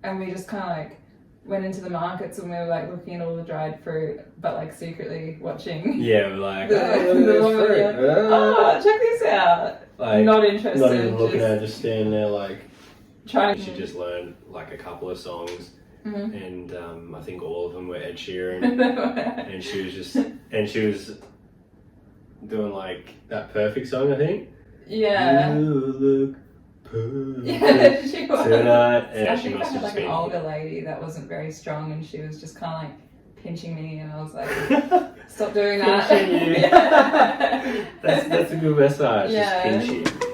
and we just kind of like went into the markets and we were like looking at all the dried fruit, but like secretly watching. Yeah, we're like, the woman, fruit. Oh, check this out. Like, not interested. Not even looking at it, just standing there like. Trying. She just learned like a couple of songs, mm-hmm. and I think all of them were Ed Sheeran, and she was doing like that Perfect song, I think. Yeah. You look perfect. Yeah, she was. Tonight. Yeah, I she think must I had have like been an older lady that wasn't very strong, and she was just kind of like pinching me, and I was like, "Stop doing that." Pinching you. Yeah. That's a good massage. Yeah. Just pinch you.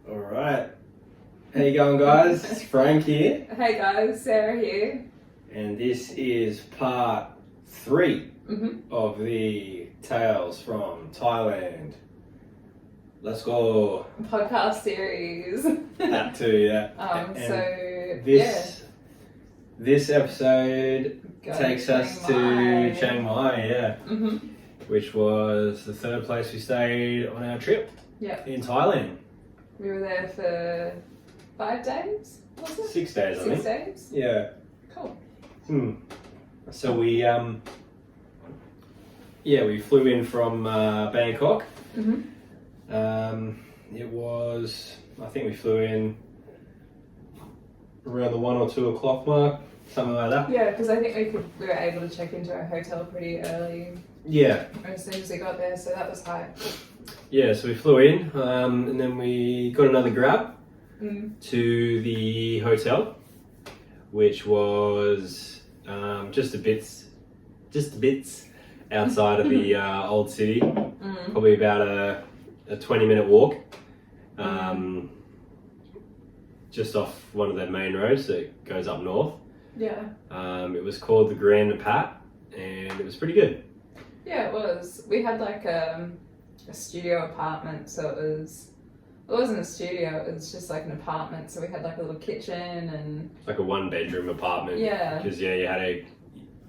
All right. How you going, guys? It's Frank here, Hey guys, Sarah here. and this is part 3 Mm-hmm. of the Tales from Thailand. Let's go. Podcast series. That too, yeah. So This episode Go takes to us Chiang Mai. to Chiang Mai, yeah, Mm-hmm. which was the 3rd place we stayed on our trip. Yeah. In Thailand. We were there for 5 days, was it? 6 days, I 6 think. days? Yeah. Cool. So we flew in from Bangkok. Mm-hmm. It was, I think we flew in around the 1 or 2 o'clock mark, something like that. Yeah, because I think we were able to check into our hotel pretty early Yeah. as soon as we got there, so that was hype. Yeah, so we flew in, and then we got another grab to the hotel, which was just a bit outside of the old city, probably about a 20-minute walk, just off one of the main roads that goes up north. Yeah. It was called the Grand Pat, and it was pretty good. Yeah, it was. We had like a studio apartment, so it wasn't a studio, it was just like an apartment, so we had like a little kitchen and... It's like a 1-bedroom apartment. Yeah. Because, you had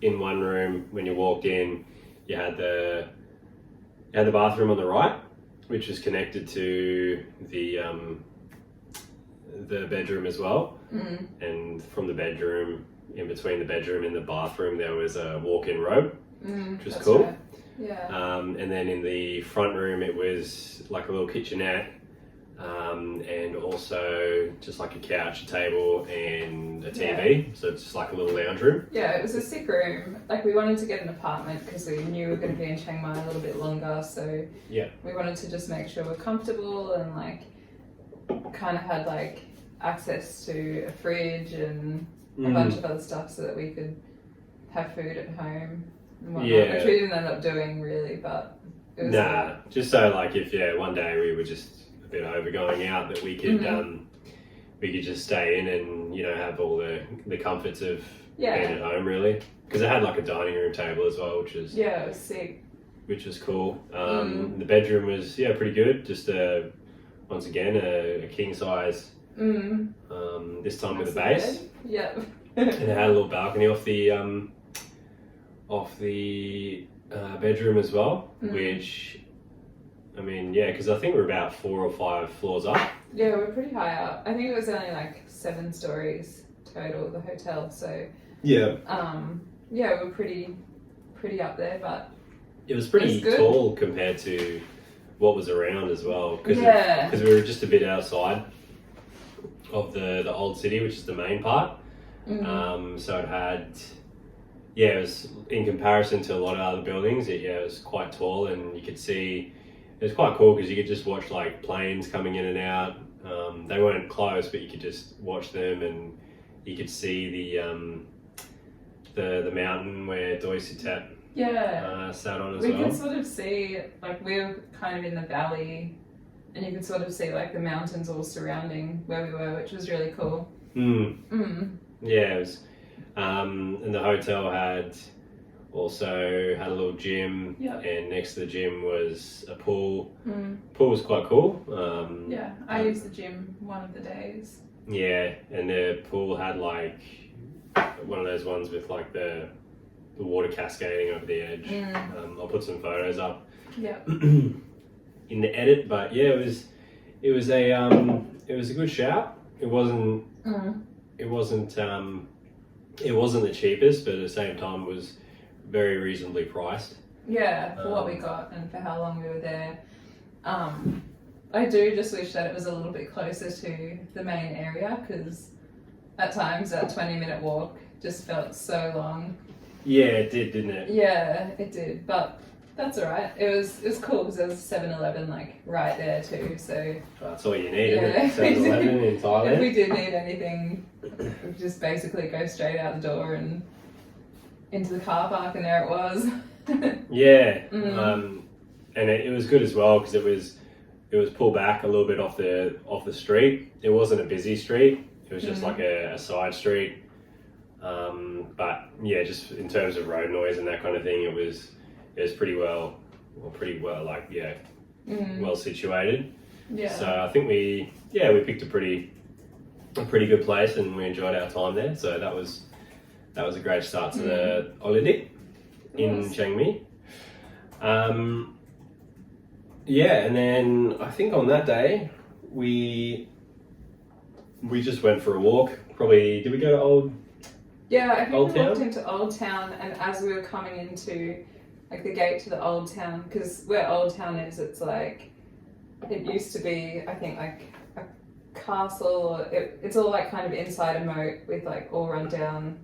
in one room, when you walked in, you had the bathroom on the right, which was connected to the bedroom as well. And from the bedroom, in between the bedroom and the bathroom, there was a walk-in robe, which was cool. Right. Yeah. And then in the front room, it was like a little kitchenette, and also just like a couch, a table, and a TV. Yeah. So it's just like a little lounge room. Yeah, it was a sick room. Like, we wanted to get an apartment because we knew we were going to be in Chiang Mai a little bit longer, so yeah, we wanted to just make sure we're comfortable and like kind of had like access to a fridge and a bunch of other stuff so that we could have food at home and whatnot, which we didn't end up doing really, but it was just so like if one day we were just a bit over going out, that we could we could just stay in and have all the comforts of being at home, really, because it had like a dining room table as well, which was it was sick, which was cool. The bedroom was pretty good, just once again a king size, this time with a base. Yeah. And it had a little balcony off the bedroom as well, which, I mean, because I think we're about 4 or 5 floors up. Yeah, we're pretty high up. I think it was only like 7 stories total, the hotel, so yeah, we're pretty up there, but it was pretty tall compared to what was around as well, because we were just a bit outside of the old city, which is the main part. So it had, it was, in comparison to a lot of other buildings, it was quite tall, and you could see, it was quite cool because you could just watch like planes coming in and out. They weren't close, but you could just watch them, and you could see the mountain where Doi Sutep sat on as well. We could sort of see, like, we were kind of in the valley, and you could sort of see like the mountains all surrounding where we were, which was really cool. Yeah, it was, and the hotel had a little gym, and next to the gym was a pool. Pool was quite cool. I used the gym one of the days. Yeah, and the pool had like one of those ones with like the water cascading over the edge. I'll put some photos up in the edit, but it was a good shout it wasn't the cheapest, but at the same time was very reasonably priced. Yeah, for what we got and for how long we were there. I do just wish that it was a little bit closer to the main area, because at times that 20-minute walk just felt so long. Yeah, it did, didn't it? Yeah, it did, but that's alright. It was cool because there was a 7-Eleven like right there too, so that's all you need, isn't it? 7-Eleven in Thailand. If we did need anything, we'd just basically go straight out the door and into the car park, and there it was. Yeah, and it was good as well because it was pulled back a little bit off the street. It wasn't a busy street. It was just like a side street. But yeah, just in terms of road noise and that kind of thing, it was pretty well well situated. Yeah. So I think we picked a pretty good place, and we enjoyed our time there. So that was a great start to the holiday in Chiang Mai. And then I think on that day we just went for a walk. Probably, did we go to Old? Yeah, I think Old we Town? walked into Old Town, and as we were coming into like the gate to the Old Town, because where Old Town is, it's like, it used to be, I think, like a castle. It's all like kind of inside a moat with like all run down.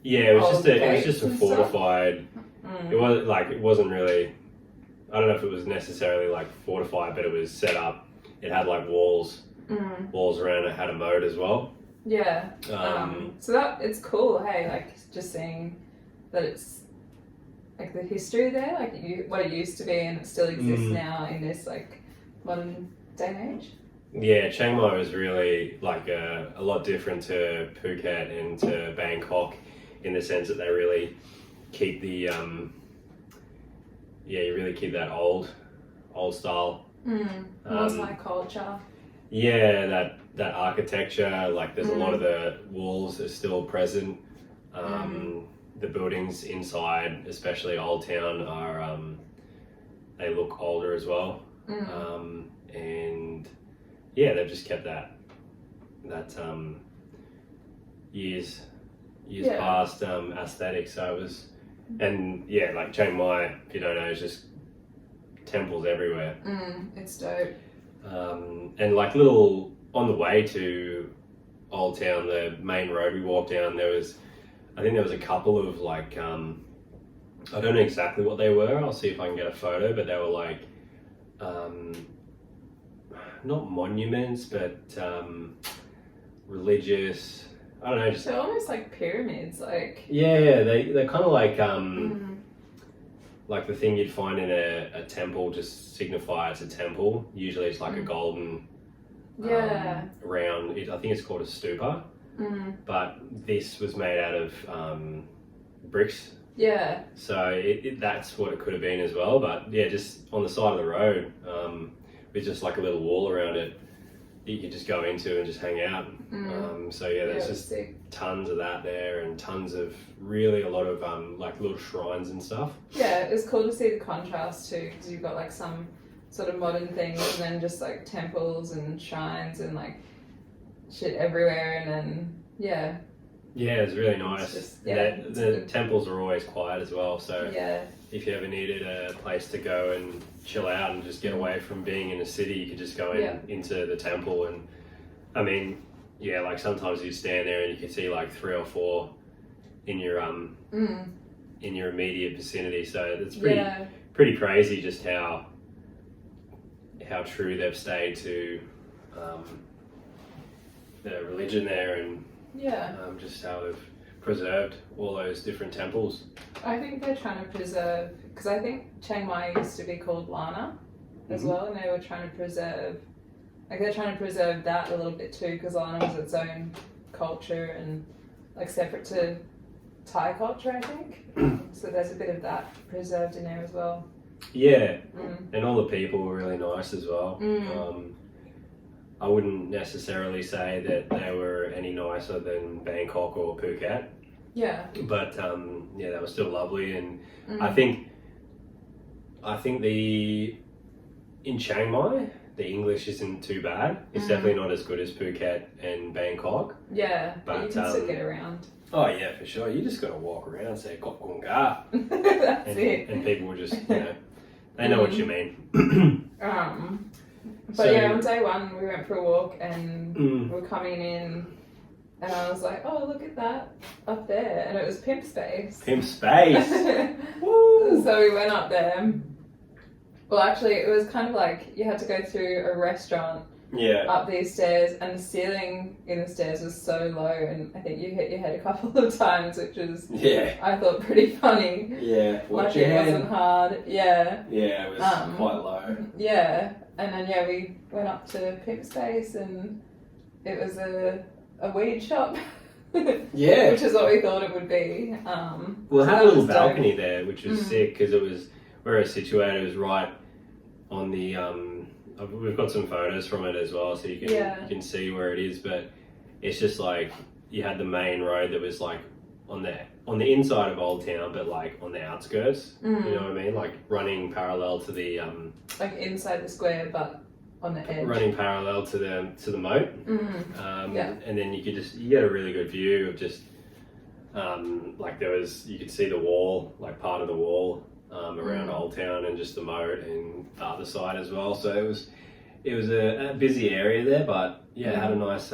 Yeah, it was just a fortified. Mm. It wasn't really. I don't know if it was necessarily like fortified, but it was set up. It had like walls around it. Had a moat as well. Yeah. So that it's cool. Hey, like just seeing that it's like the history there, like what it used to be, and it still exists now in this like modern day and age. Yeah, Chiang Mai was really like a lot different to Phuket and to Bangkok in the sense that they really keep the you really keep that old style. Thai culture. Yeah, that architecture, like there's a lot of the walls are still present. The buildings inside, especially Old Town, are they look older as well. And yeah, they've just kept that years past aesthetic. So it was, and yeah, like Chiang Mai, if you don't know, it's just temples everywhere. It's dope. And like little on the way to Old Town, the main road we walked down, I think there was a couple of like I don't know exactly what they were. I'll see if I can get a photo, but they were like not monuments, but religious. I don't know. Just they're almost like pyramids, like. Yeah, they're kind of like like the thing you'd find in a temple, just signify it's a temple. Usually, it's like a golden round. I think it's called a stupa. But this was made out of bricks. Yeah. So that's what it could have been as well. But yeah, just on the side of the road, with just like a little wall around it, you could just go into and just hang out. So yeah, there's just tons of that there, and tons of really a lot of like little shrines and stuff. Yeah, it's cool to see the contrast too, because you've got like some sort of modern things, and then just like temples and shrines and like shit everywhere, and then yeah, it's really nice. Just, the temples are always quiet as well, so if you ever needed a place to go and chill out and just get away from being in a city, you could just go into the temple. And I mean, like sometimes you stand there and you can see like 3 or 4 in your immediate vicinity, so it's pretty crazy just how true they've stayed to the religion there, and just how they've preserved all those different temples. I think they're trying to preserve, because I think Chiang Mai used to be called Lana as well, and they were trying to preserve, like they're trying to preserve that a little bit too, because Lana was its own culture and like separate to Thai culture, I think. So there's a bit of that preserved in there as well. Yeah, and all the people were really nice as well. I wouldn't necessarily say that they were any nicer than Bangkok or Phuket. Yeah. But they were still lovely, and I think in Chiang Mai the English isn't too bad. It's definitely not as good as Phuket and Bangkok. Yeah, but you can still get around. Oh yeah, for sure. You just got to walk around and say "Kok Kunga," That's it. And people will just, they know what you mean. But yeah, on day one we went for a walk and we were coming in, and I was like, "Oh, look at that up there," and it was Pimp Space. Pimp Space. Woo! So we went up there. Well, actually, it was kind of like you had to go through a restaurant up these stairs, and the ceiling in the stairs was so low, and I think you hit your head a couple of times, which was I thought pretty funny. Yeah, like it wasn't hard. Yeah. Yeah, it was quite low. Yeah, and then we went up to Pimp Space, and it was a weed shop. Yeah, which is what we thought it would be. Well, it had a little balcony there, which was sick because it was where it was situated. It was right on the we've got some photos from it as well, so you can see where it is. But it's just like you had the main road that was like on the inside of Old Town, but like on the outskirts. You know what I mean? Like running parallel to the like inside the square, but on the edge. Running parallel to the moat. And then you get a really good view of just like you could see the wall, like part of the wall. Around Old Town and just the moat and the other side as well. So it was a busy area there, but it had a nice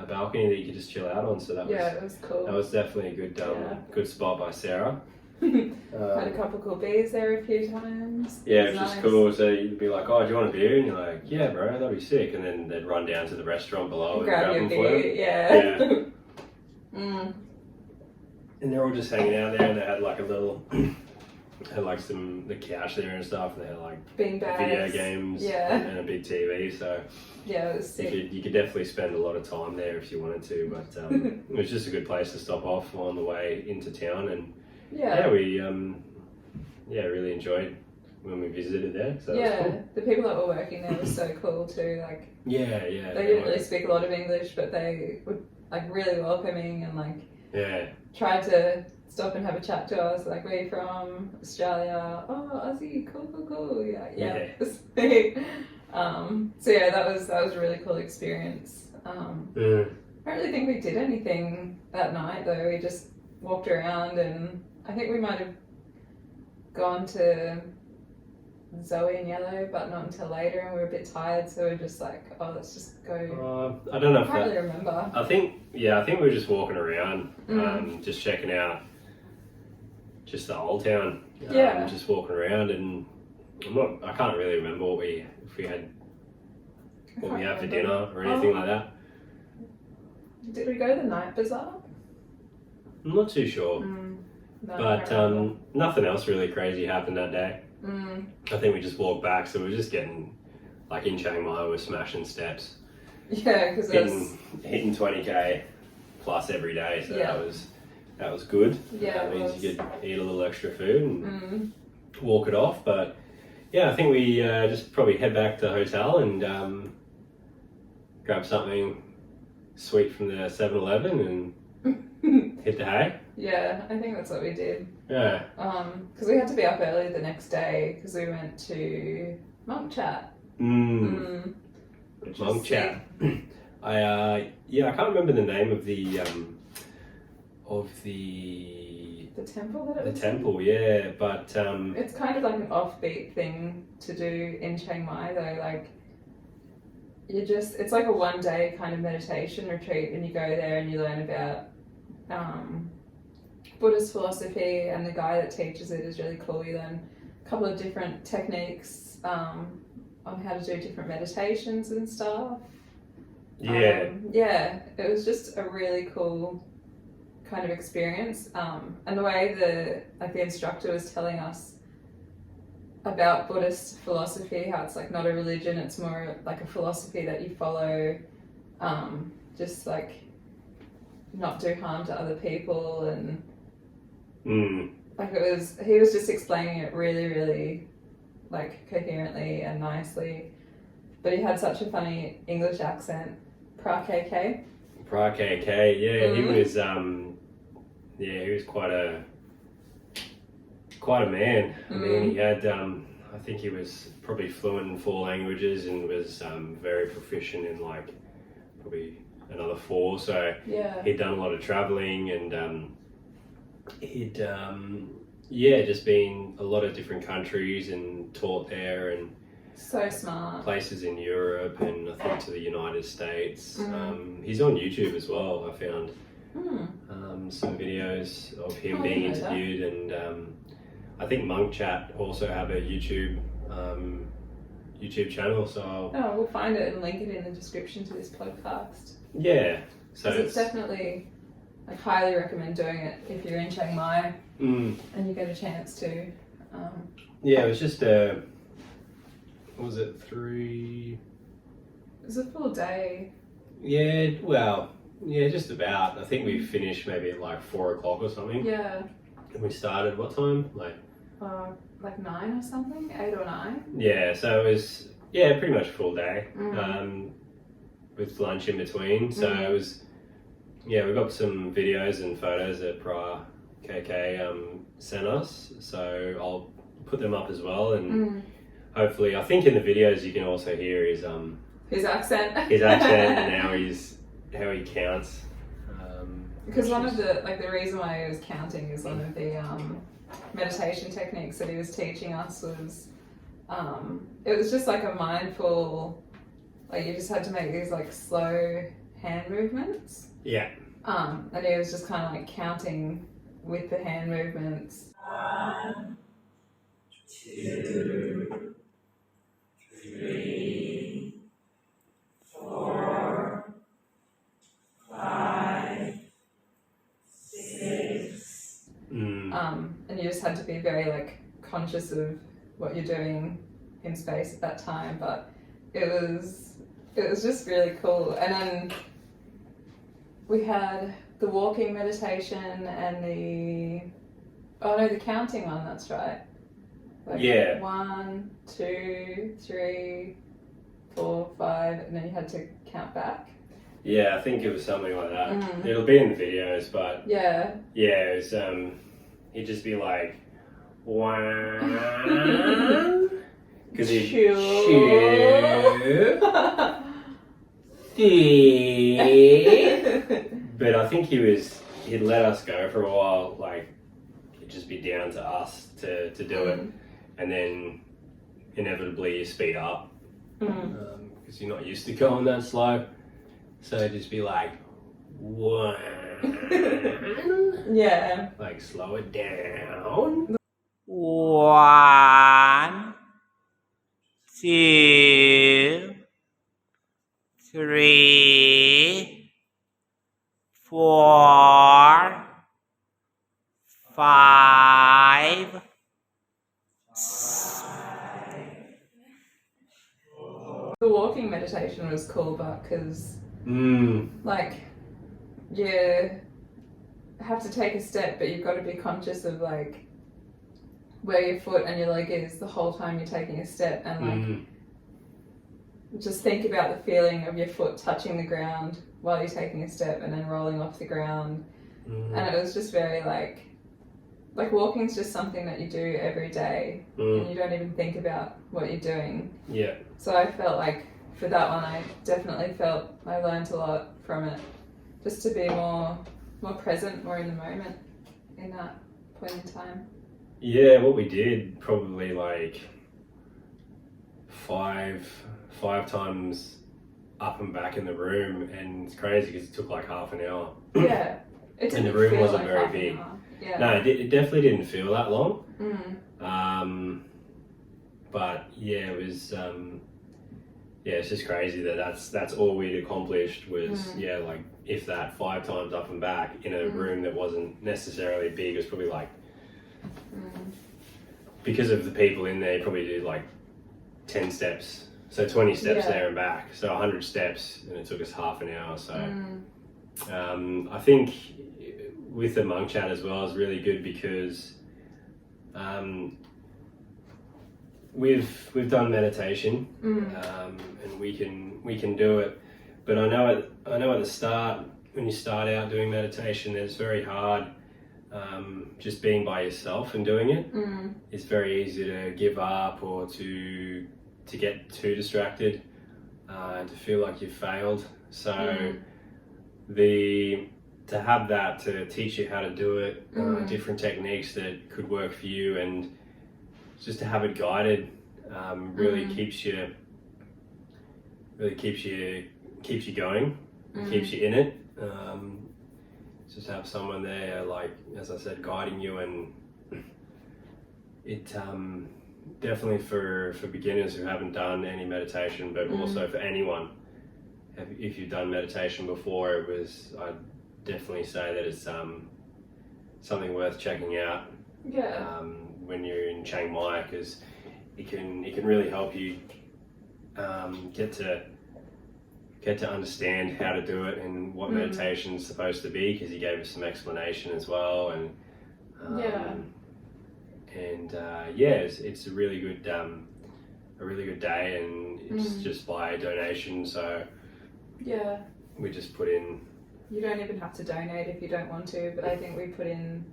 balcony that you could just chill out on. So that was it was cool. That was definitely a good spot by Sarah. Had a couple of cool beers there a few times. Yeah, which is cool. So you'd be like, "Oh, do you want a beer?" And you're like, "Yeah, bro, that'd be sick." And then they'd run down to the restaurant below and grab them for you. Yeah. And they're all just hanging out there, and they had like a little, had like the couch there and stuff, and they had like beanbags, video games, and a big TV. So it was sick. You could definitely spend a lot of time there if you wanted to, but it was just a good place to stop off on the way into town, and we really enjoyed when we visited there. So that was cool. The people that were working there were so cool too. Like they didn't really speak a lot of English, but they were like really welcoming and like tried to stop and have a chat to us, like, where are you from? Australia. Oh, Aussie, cool. Yeah. So that was a really cool experience. I don't really think we did anything that night though. We just walked around, and I think we might have gone to Zoe and Yellow, but not until later, and we were a bit tired, so we were just like, oh, let's just go. I don't know if I can't really remember. I think we were just walking around, just checking out just the Old Town. Just walking around, and I can't really remember what we had for dinner or anything like that. Did we go to the night bazaar? I'm not too sure. No, but nothing else really crazy happened that day. I think we just walked back, so we were just getting, like in Chiang Mai, we're smashing steps. Yeah, because hitting 20k plus every day, so that was good. Yeah, that means you could eat a little extra food and walk it off. But yeah, I think we just probably head back to the hotel and grab something sweet from the 7-Eleven and hit the hay. Yeah, I think that's what we did. Yeah. Because we had to be up early the next day because we went to Monk Chat. Monk Chat. I can't remember the name of the temple that it was. The temple, yeah, but it's kind of like an offbeat thing to do in Chiang Mai though. Like it's like a 1-day kind of meditation retreat, and you go there and you learn about Buddhist philosophy, and the guy that teaches it is really cool. You learn a couple of different techniques on how to do different meditations and stuff. It was just a really cool kind of experience, and the way the instructor was telling us about Buddhist philosophy, how it's like not a religion, it's more like a philosophy that you follow, just like not do harm to other people, and like he was just explaining it really, really like coherently and nicely, but he had such a funny English accent. Pra KK, he was he was quite a man. I mean, he had I I think he was probably fluent in 4 languages and was very proficient in like probably another 4. So he'd done a lot of traveling, and he'd just been a lot of different countries and taught there, and so smart places in Europe and I think to the United States. He's on YouTube as well. I found some videos of him being interviewed, and I think Monk Chat also have a YouTube channel. So we'll find it and link it in the description to this podcast. Yeah, so it's definitely, I highly recommend doing it if you're in Chiang Mai and you get a chance to. Yeah, it was just what was it, 3? It was a full day. Yeah, well, yeah, just about. I think we finished maybe at like 4 o'clock or something. Yeah. And we started what time? Like 9 or something, 8 or 9. Yeah, so it was pretty much a full day. With lunch in between. So it was, we got some videos and photos that Prior KK sent us. So I'll put them up as well, and hopefully, I think in the videos you can also hear his accent. His accent and how he counts. Because one of the reason why he was counting is one of the meditation techniques that he was teaching us was it was just like a mindful, like you just had to make these like slow hand movements. Yeah. And he was just kind of like counting with the hand movements. 1, 2, 3, 4, 5, 6. And you just had to be very like conscious of what you're doing in space at that time, but it was just really cool. And then we had the walking meditation and the counting one, that's right. Like 1, 2, 3, 4, 5, and then you had to count back. Yeah, I think it was something like that. It'll be in the videos, but it was he'd just be like 1, because he'd 2, 3. But I think he'd let us go for a while, like it'd just be down to us to do it, and then inevitably you speed up because you're not used to going that slow. So it'd just be like 1. Yeah. Like slow it down. 1, 2, 3, 4, 5. The walking meditation was cool, but because like you have to take a step, but you've got to be conscious of like where your foot and your leg is the whole time you're taking a step, and like just think about the feeling of your foot touching the ground while you're taking a step and then rolling off the ground. And it was just very like walking's just something that you do every day and you don't even think about what you're doing. Yeah. So I felt like for that one I definitely felt I learned a lot from it, just to be more present, more in the moment in that point in time. Yeah, what we did probably like 5 times up and back in the room, and it's crazy because it took like half an hour. Yeah. It didn't and the room feel wasn't like very half big. an hour. Yeah. No, it definitely didn't feel that long. But yeah, it was it's just crazy that that's all we'd accomplished was like if that 5 times up and back in a room that wasn't necessarily big. It was probably like because of the people in there, you probably did like 10 steps, so 20 steps there and back, so 100 steps, and it took us half an hour. So I think with the monk chat as well is really good because we've done meditation and we can do it, but I know at the start when you start out doing meditation, it's very hard just being by yourself and doing it, it's very easy to give up or to get too distracted, and to feel like you've failed. So to have that to teach you how to do it, different techniques that could work for you, and just to have it guided, really keeps you going, keeps you in it. Just have someone there, like, as I said, guiding you, and it definitely for beginners who haven't done any meditation, but also for anyone, if you've done meditation before, I'd definitely say that it's something worth checking out. When you're in Chiang Mai, because it can really help you get to understand how to do it and what meditation's supposed to be, because he gave us some explanation as well, and it's a really good day, and it's just by donation, so we just put in. You don't even have to donate if you don't want to, but I think we put in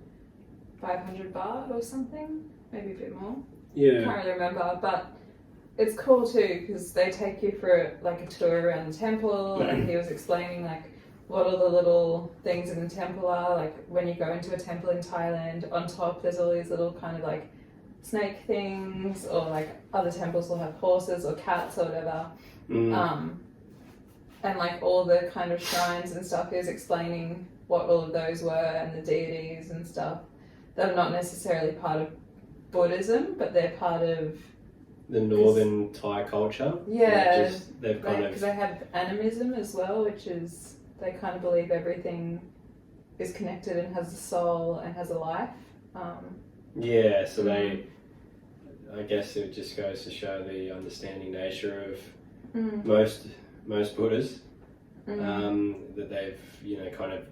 500 baht or something, maybe a bit more. Can't really remember, but it's cool too, because they take you for like a tour around the temple, and he was explaining like what all the little things in the temple are. Like when you go into a temple in Thailand, on top there's all these little kind of like snake things, or like other temples will have horses or cats or whatever. And like all the kind of shrines and stuff, he was explaining what all of those were, and the deities and stuff that are not necessarily part of Buddhism, but they're part of the northern Thai culture. Because they have animism as well, which is they kind of believe everything is connected and has a soul and has a life. So they, I guess it just goes to show the understanding nature of most Buddhas, that they've,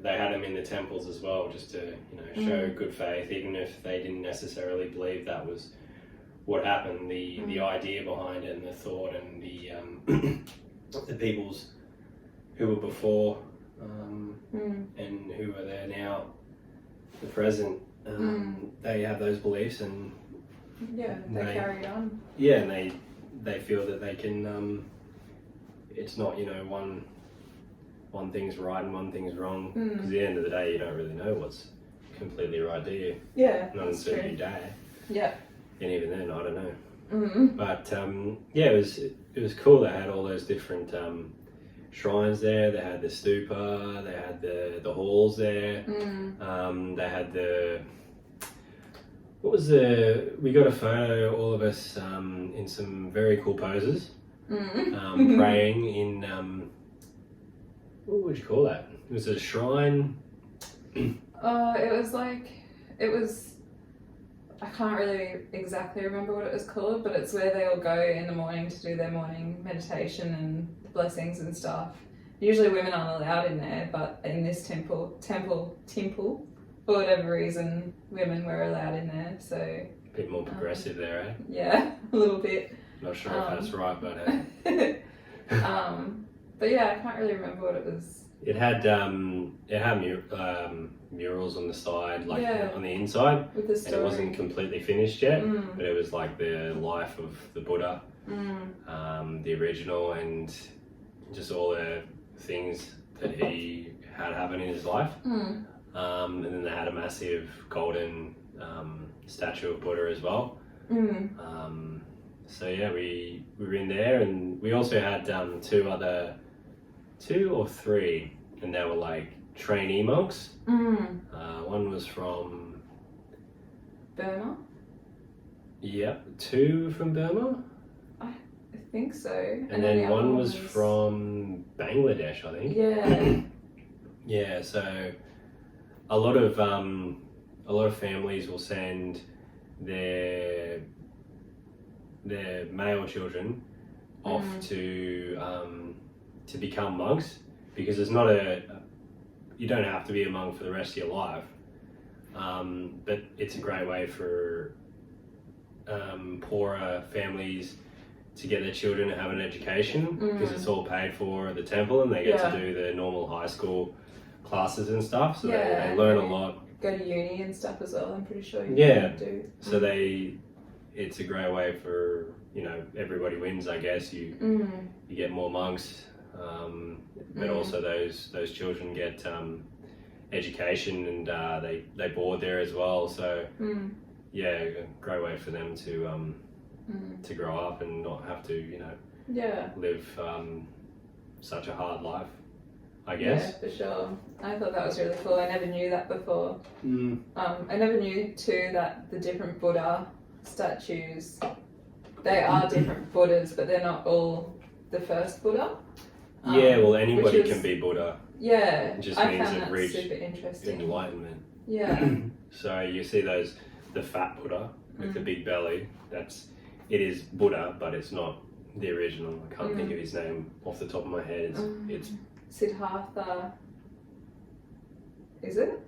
they had them in the temples as well, just to, show good faith, even if they didn't necessarily believe that was what happened. The idea behind it, and the thought, and the peoples who were before, and who are there now, the present, they have those beliefs, and they carry on. And they feel that they can. It's not, one thing's right and one thing's wrong. Because at the end of the day, you don't really know what's completely right, do you? Not until you die. And even then, I don't know. But it was cool. They had all those different shrines there. They had the stupa. They had the halls there. They had we got a photo, all of us, in some very cool poses. Praying in, what would you call that? It was a shrine. I can't really exactly remember what it was called, but it's where they all go in the morning to do their morning meditation and blessings and stuff. Usually women aren't allowed in there, but in this temple, for whatever reason, women were allowed in there, so. A bit more progressive there, eh? Yeah, a little bit. Not sure if that's right, but but I can't really remember what it was. It had murals on the side, like on the inside, with the story. And it wasn't completely finished yet, but it was like the life of the Buddha, the original, and just all the things that he had happen in his life. And then they had a massive golden statue of Buddha as well. So we were in there, and we also had two or three, and they were like trainee monks. One was from Burma. Yep, two from Burma. I think so. And then one was from Bangladesh, I think. Yeah. So a lot of families will send their male children off to become monks, because it's not you don't have to be a monk for the rest of your life, but it's a great way for poorer families to get their children to have an education, because it's all paid for at the temple, and they get to do the normal high school classes and stuff, so they learn a lot go to uni and stuff as well. I'm pretty sure you Yeah. can do. So it's a great way for, you know, everybody wins, I guess. You get more monks, but also those children get education, and they board there as well. So yeah, a great way for them to grow up and not have to, you know, live such a hard life, I guess. Yeah, for sure. I thought that was really cool. I never knew that before. I never knew too that the different Buddha statues, they are different Buddhas, but they're not all the first Buddha. Yeah, well, anybody can be Buddha. Yeah, It just I means found they've that reached super interesting. enlightenment. Yeah. So you see the fat Buddha with the big belly. It is Buddha, but it's not the original. I can't think of his name off the top of my head. It's Siddhartha. Is it?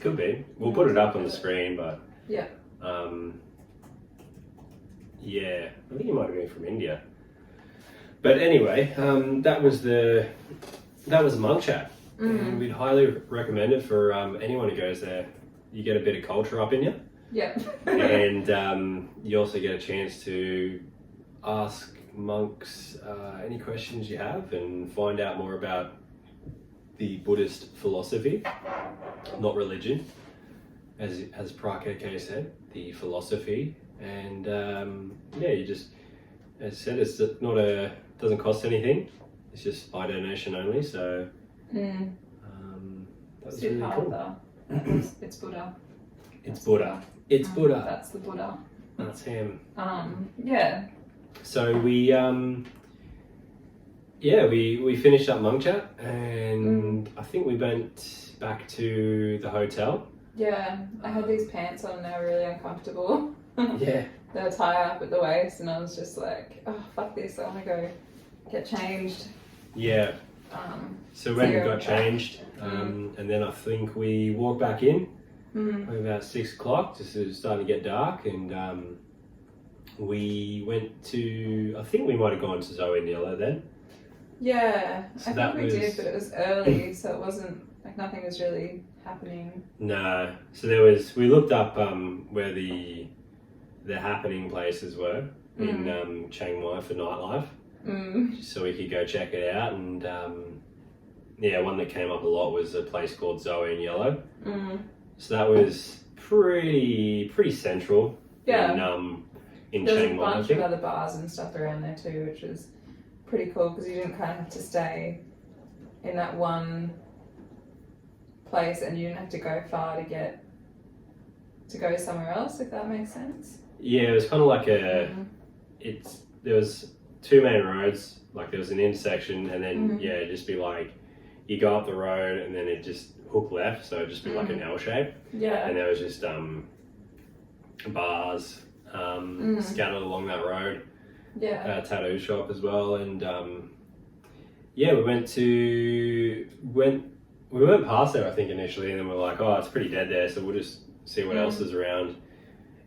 could be. We'll put it up on the screen, but Yeah. yeah, I think he might have been from India. But anyway, that was a monk chat, and we'd highly recommend it for anyone who goes there. You get a bit of culture up in you. Yeah. And you also get a chance to ask monks any questions you have and find out more about the Buddhist philosophy, not religion, as Prakeke said, the philosophy. And yeah, you just, as I said, it's not doesn't cost anything. It's just by donation only. So that's really cool. It's Buddha. It's Buddha. It's Buddha. That's the Buddha. That's him. Yeah. So we finished up monk chat, and I think we went back to the hotel. Yeah, I had these pants on and they were really uncomfortable. Yeah. They were tied up at the waist, and I was just like, oh, fuck this, I want to go get changed. Yeah. So when we got changed, and then I think we walked back in about 6 o'clock, just it was starting to get dark, and we went to, I think we might have gone to Zoe and Yellow then. Yeah, So I think we did, but it was early, so it wasn't, like nothing was really happening. No. So we looked up where the happening places were in Chiang Mai for nightlife, so we could go check it out. And yeah, one that came up a lot was a place called Zoe and Yellow. So that was pretty central. Yeah. In There's Chiang a Mai, bunch of other bars and stuff around there too, which was pretty cool because you didn't kind of have to stay in that one place, and you didn't have to go far to go somewhere else, if that makes sense. Yeah, it was kind of like there was two main roads, like there was an intersection, and then yeah, it'd just be like you go up the road and then it just hook left, so it'd just be like an L shape. Yeah. And there was just bars scattered along that road. Yeah. Tattoo shop as well, and yeah, we went past there I think initially, and then we were like, oh, it's pretty dead there, so we'll just see what else is around.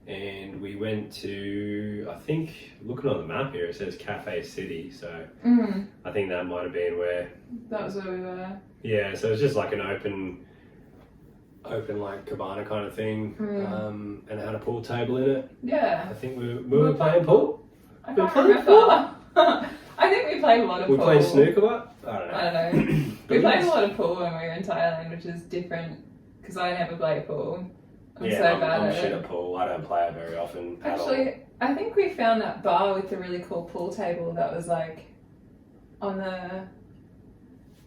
And we went to, I think, looking on the map here, it says Cafe City, so I think that might have been where. That was where we were. Yeah, so it's just like an open like cabana kind of thing, and it had a pool table in it. Yeah. I think we were playing pool. I can't remember. I think we played a lot of pool. We played snooker, what? I don't know. We played a lot of pool when we were in Thailand, which is different because I never play pool. I'm so bad I'm at shit it. at pool. I don't play it very often. Actually, I think we found that bar with the really cool pool table that was like on the.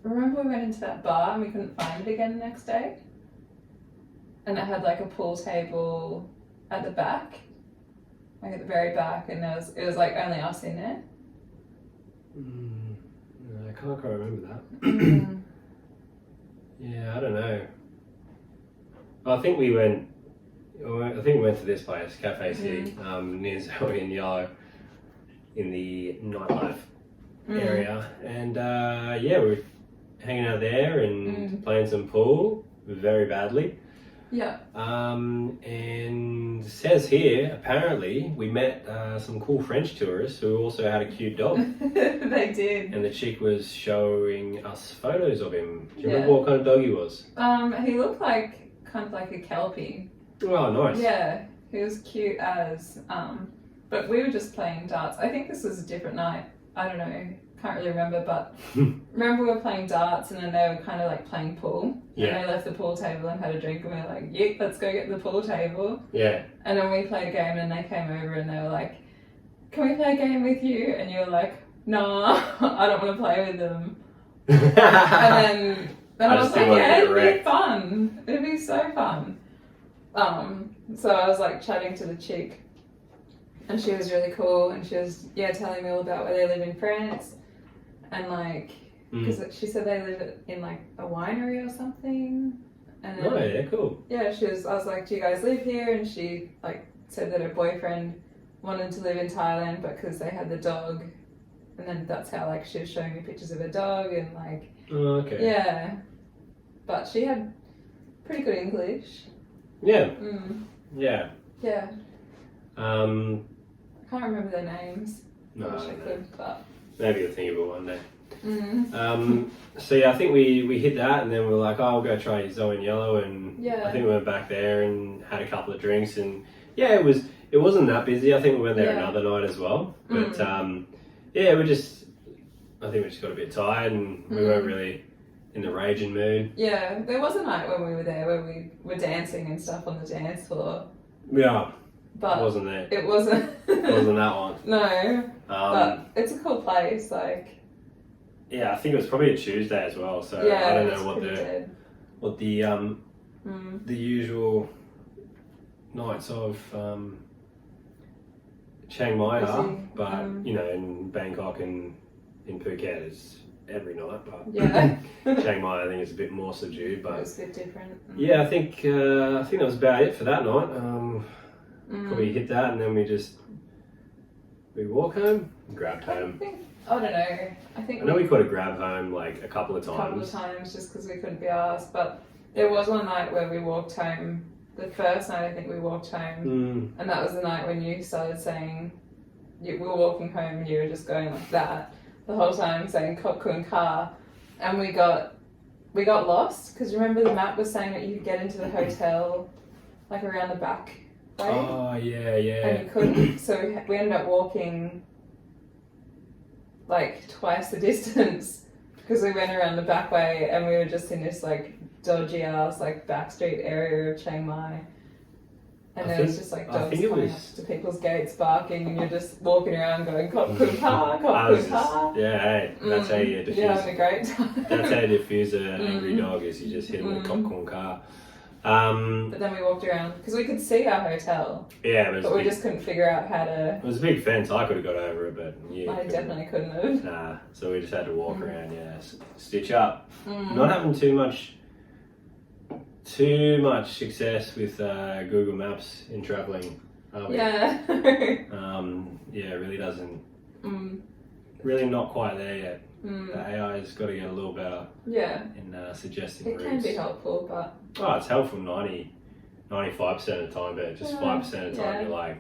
Remember we went into that bar and we couldn't find it again the next day? And it had like a pool table at the back, like at the very back, and it was like only us in it. No, I can't quite remember that. Yeah, I don't know. I think we went to this place, Cafe City, near Zoe and Yellow, in the nightlife area, and yeah, we were hanging out there and playing some pool very badly. Yeah. And it says here, apparently, we met some cool French tourists who also had a cute dog. They did. And the chick was showing us photos of him. Do you remember what kind of dog he was? He looked like kind of like a Kelpie. Oh, nice. Yeah, he was cute as. But we were just playing darts. I think this was a different night. I don't know. Can't really remember, but remember we were playing darts and then they were kind of like playing pool. Yeah. And they left the pool table and had a drink and we were like, yep, let's go get the pool table. Yeah. And then we played a game and they came over and they were like, can we play a game with you? And you were like, nah, I don't want to play with them. And then I was like, yeah, it'd be fun. It'd be so fun. So I was like chatting to the chick and she was really cool and she was, telling me all about where they live in France and like, because she said they live in like a winery or something. And then, oh, yeah, cool. Yeah, I was like, do you guys live here? And she like said that her boyfriend wanted to live in Thailand because they had the dog. And then that's how like she was showing me pictures of her dog and like, oh, okay. Yeah. But she had pretty good English. Yeah. Yeah. Yeah. I can't remember their names. No, I wish I could, but maybe you'll think of it one day. So yeah, I think we hit that and then we were like, oh, I'll go try Zoe in Yellow, and I think we went back there and had a couple of drinks, and it wasn't that busy. I think we went there another night as well, but I think we just got a bit tired and we weren't really in the raging mood. Yeah, there was a night when we were there where we were dancing and stuff on the dance floor. Yeah. But it wasn't there. It wasn't. It wasn't that one. No. But it's a cool place, like. Yeah, I think it was probably a Tuesday as well, so I don't know what the usual nights of Chiang Mai are, but you know, in Bangkok and in Phuket it's every night, but Chiang Mai I think is a bit more subdued, but it's a bit different. Yeah, I think that was about it for that night. Probably hit that and then we walk home, grabbed home. I don't know. I know we could have grabbed home like a couple of times. Just because we couldn't be asked, but there was one night where we walked home. The first night I think we walked home, and that was the night when you started saying we were walking home and you were just going like that the whole time saying Kok Kun Ka, and we got lost because remember the map was saying that you could get into the hotel like around the back way. Oh yeah. And you couldn't, so we ended up walking like twice the distance because we went around the back way and we were just in this like dodgy ass like backstreet area of Chiang Mai, and there was just like dogs coming up to people's gates barking and you're just walking around going Kok Kun Ka, Kok Kun Ka. Yeah, hey, that's how you diffuse. You're having a great time. That's how you diffuse an angry dog, is you just hit him with Kok Kun Ka. But then we walked around because we could see our hotel. Yeah, but we just couldn't figure out how to. It was a big fence. I could have got over it, but I definitely couldn't have. Nah, so we just had to walk around. Yeah, stitch up. Not having too much success with Google Maps in traveling. Yeah. Yeah, it really doesn't. Really not quite there yet. The AI has got to get a little better. Yeah. In suggesting routes. It can be helpful, but. Oh, it's helpful 95% of the time, but just 5% of the time you're like,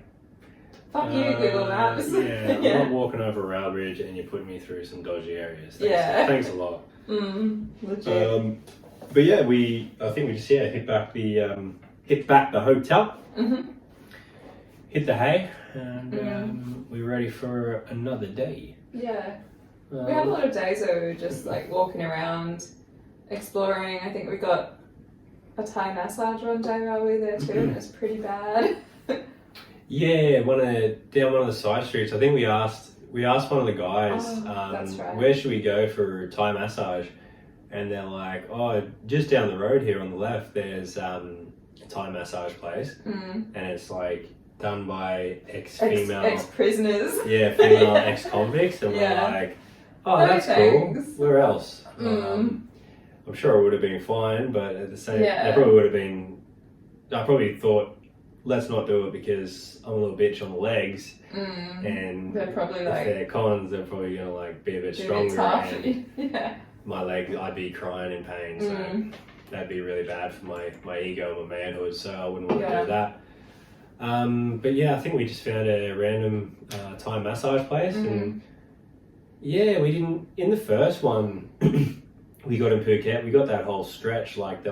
fuck you, Google Maps. I'm not walking over a rail bridge and you're putting me through some dodgy areas. Thanks a lot. Legit. But yeah, I think we just hit back the hotel, hit the hay, and we're ready for another day. Yeah. We had a lot of days where we were just like walking around, exploring. I think we got a Thai massage one day while we were there too, and it was pretty bad. Yeah, down one of the side streets. I think we asked one of the guys, that's right. Where should we go for Thai massage? And they're like, oh, just down the road here on the left, there's a Thai massage place, and it's like done by ex-prisoners. Yeah, female ex-convicts, and we're like, oh, that's cool. Where else? I'm sure it would have been fine, but at the same, they probably would have been. I probably thought, let's not do it because I'm a little bitch on the legs, and they're probably if they're cons, they're probably gonna like be a bit stronger. And my leg, I'd be crying in pain, so that'd be really bad for my ego and my manhood. So I wouldn't want to do that. But yeah, I think we just found a random Thai massage place, and we didn't. In the first one, we got in Phuket. We got that whole stretch. Like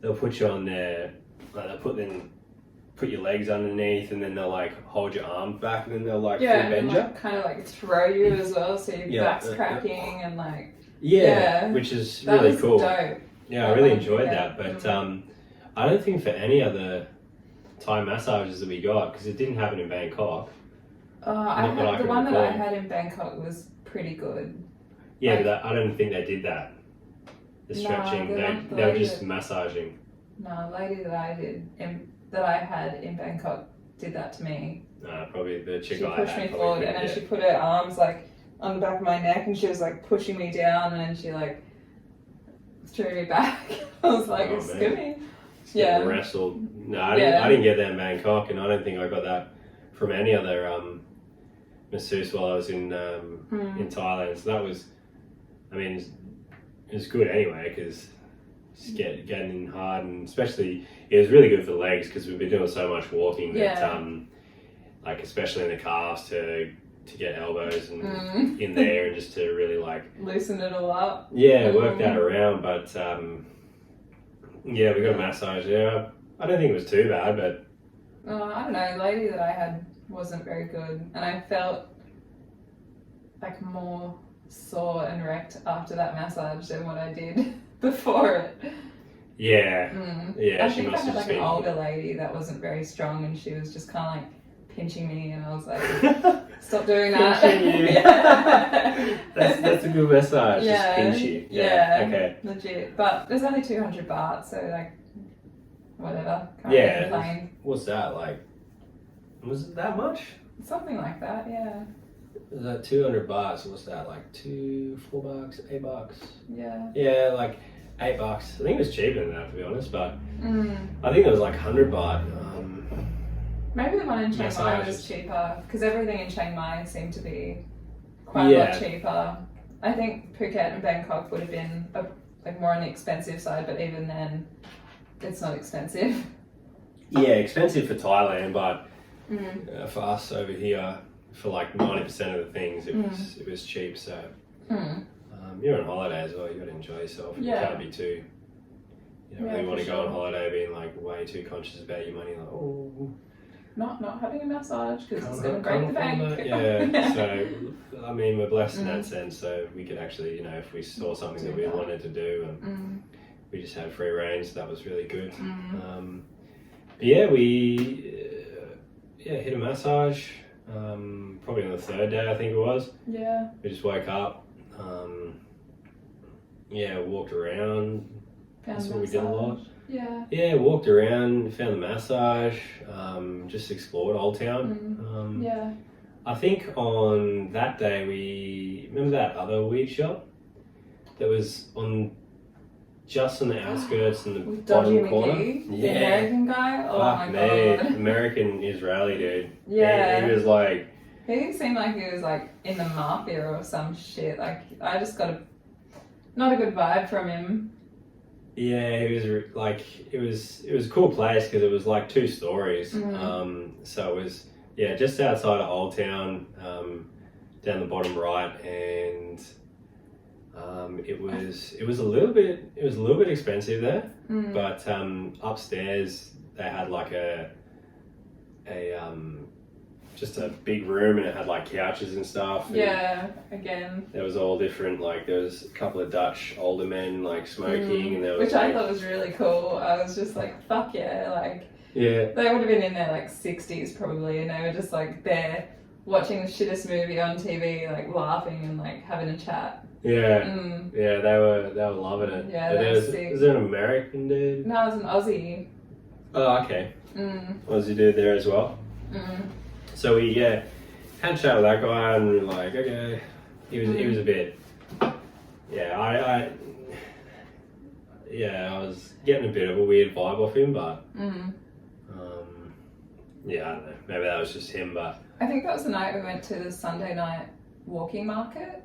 they'll put you on there, like put your legs underneath, and then they'll like hold your arms back, and then they'll like and bend like, kind of like throw you as well, so your back's cracking and like which is really cool. Dope. Yeah, I really enjoyed that, but I don't think for any other Thai massages that we got, because it didn't happen in Bangkok. The one that I had in Bangkok was pretty good. Yeah, like, but I don't think they did that. The stretching, they were just massaging. No, the lady that I had in Bangkok did that to me. Probably the chick she I had. She pushed me forward, and then she put her arms like on the back of my neck, and she was like pushing me down, and then she like threw me back. I was like, excuse me. Yeah. Wrestled. No, I didn't get that in Bangkok, and I don't think I got that from any other masseuse while I was in Thailand. So that was, I mean, it was good anyway, because just getting in hard, and especially it was really good for the legs, because we've been doing so much walking that like especially in the calves to get elbows and in there, and just to really like loosen it all up. Yeah, work that around. But yeah, we got a massage there. I don't think it was too bad, but I don't know. The lady that I had wasn't very good, and I felt like more sore and wrecked after that massage than what I did before it. Yeah, yeah. I think I had like an older lady that wasn't very strong, and she was just kind of like pinching me, and I was like, stop doing that. Yeah. that's a good massage. Just pinch you. Yeah. Okay. Legit, but there's only 200 baht, so like whatever. Can't complain. What's that like? Was it that much? Something like that, yeah. Is that 200 baht? So what's that like? $4 bucks, $8? Yeah. Yeah, like $8. I think it was cheaper than that, to be honest, but I think it was like 100 baht. Maybe the one in Chiang Mai was cheaper, because everything in Chiang Mai seemed to be quite a lot cheaper. I think Phuket and Bangkok would have been like more on the expensive side, but even then, it's not expensive. Yeah, expensive for Thailand, but for us over here, for like 90% of the things, it was cheap. So you're on holiday as well. You got to enjoy yourself. You can't be too. You don't really want to go on holiday being like way too conscious about your money. Like, oh. Not having a massage because it's going to break the bank. Yeah, so I mean, we're blessed in that sense. So we could actually, you know, if we saw something that we wanted to do, and we just had free reign, so that was really good. We hit a massage. Probably on the third day, I think it was. Yeah. We just woke up. Walked around. That's what we did a lot. Yeah. Yeah, walked around, found the massage, just explored Old Town. I think on that day remember that other weed shop that was just on the outskirts in the Dodgy bottom corner? McGee, the American guy? Oh my god. American Israeli dude. Yeah. He was like... He seemed like he was like in the mafia or some shit. Like, I just got not a good vibe from him. Yeah, he was like, it was a cool place because it was like 2 stories. So it was, just outside of Old Town, down the bottom right, and it was a little bit expensive there, but upstairs they had like just a big room, and it had like couches and stuff. Yeah, again. There was all different, like there was a couple of Dutch older men like smoking, and there was which I thought was really cool. I was just like, fuck yeah, like they would have been in their like 60s probably, and they were just like there watching the shittest movie on TV, like laughing and like having a chat. Yeah, they were loving it. Yeah, that was sick. Was there an American dude? No, it was an Aussie. Oh, okay. Aussie dude there as well. So we had a chat with that guy, and we were like, okay, he was a bit, I was getting a bit of a weird vibe off him, but I don't know, maybe that was just him, but I think that was the night we went to the Sunday night walking market.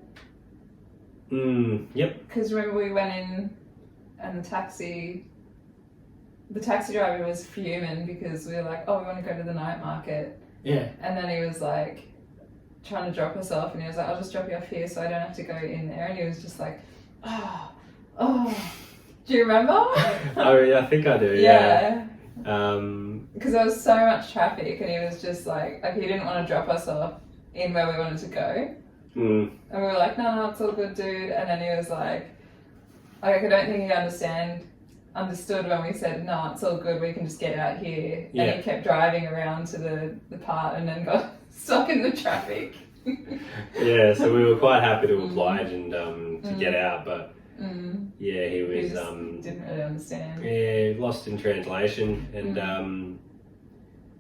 Yep. Because remember we went in, and the taxi driver was fuming because we were like, oh, we want to go to the night market. Yeah. And then he was like trying to drop us off, and he was like, I'll just drop you off here so I don't have to go in there. And he was just like, oh. Do you remember? Oh yeah, I think I do. Yeah. Because there was so much traffic, and he was just like he didn't want to drop us off in where we wanted to go. And we were like, no, it's all good, dude. And then he was like I don't think he understood when we said, no, it's all good, we can just get out here. Yeah. And he kept driving around to the part and then got stuck in the traffic. Yeah, so we were quite happy to oblige and to get out, but yeah, he was didn't really understand. Yeah, lost in translation, and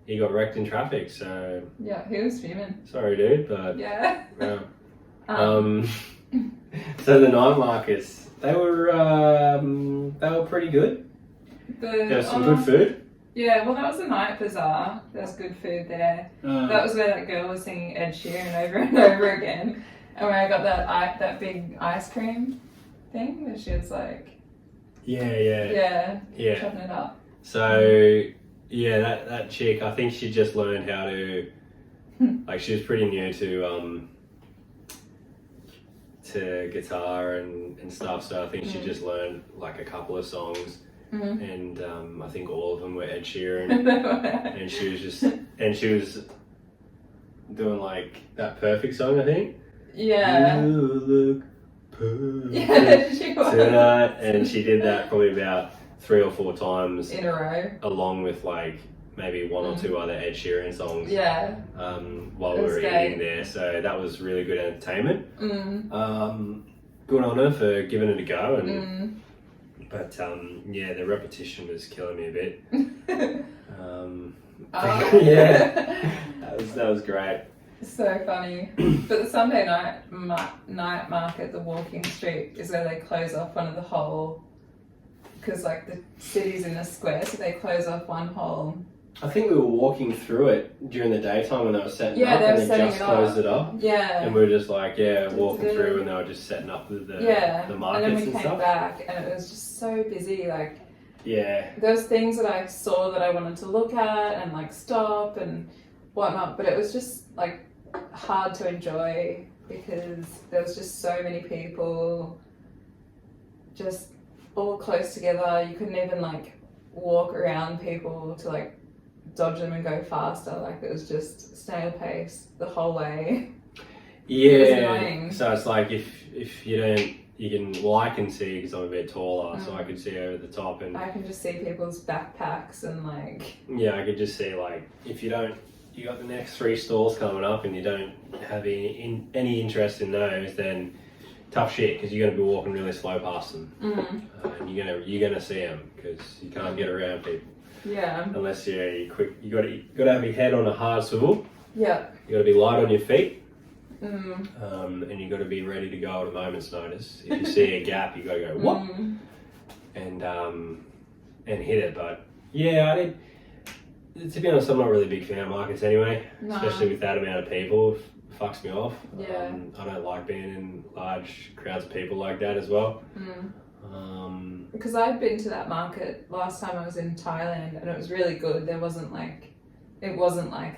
he got wrecked in traffic. So yeah, he was fuming. Sorry, dude, but yeah. So the night markets, they were pretty good. There was some good food. Yeah, well, that was a night bazaar. There was good food there. That was where that girl was singing Ed Sheeran over and over again, and where I got that big ice cream thing where she was like, yeah, chopping it up. So yeah, that chick, I think she just learned how to like, she was pretty new to guitar and stuff, so I think she just learned like a couple of songs. And I think all of them were Ed Sheeran, and she was doing like that Perfect song, I think. Yeah. You look perfect. Yeah, she was. Tonight, and she did that probably about 3 or 4 times in a row, along with like maybe 1 or 2 other Ed Sheeran songs. Yeah. While we were eating there, so that was really good entertainment. Good on her for giving it a go, and. But yeah, the repetition was killing me a bit. Yeah, that was great. So funny. But the Sunday night market, the walking street, is where they close off one of the whole, because like the city's in a square, so they close off one whole. I think we were walking through it during the daytime when they were setting up, they and they just closed it up. Yeah. And we were just like, walking through, and they were just setting up the markets and stuff. And then we came back, and it was just so busy. Like, yeah, there was things that I saw that I wanted to look at and like stop and whatnot, but it was just like hard to enjoy because there was just so many people, just all close together. You couldn't even like walk around people to like dodge them and go faster. Like, it was just snail pace the whole way. Yeah. It was annoying. So it's like if you don't, you can. Well, I can see because I'm a bit taller, so I can see over the top, and I can just see people's backpacks and like. Yeah, I could just see like if you don't, you got the next 3 stalls coming up, and you don't have any interest in those, then tough shit because you're going to be walking really slow past them, and you're gonna see them because you can't get around people. Yeah. Unless you're quick, you got to have your head on a hard swivel. Yeah. You got to be light on your feet. And you got to be ready to go at a moment's notice. If you see a gap, you got to go whoop and hit it. But yeah, to be honest, I'm not really a big fan of markets anyway, especially with that amount of people. It fucks me off. Yeah. I don't like being in large crowds of people like that as well. Because I'd been to that market last time I was in Thailand, and it was really good. It wasn't like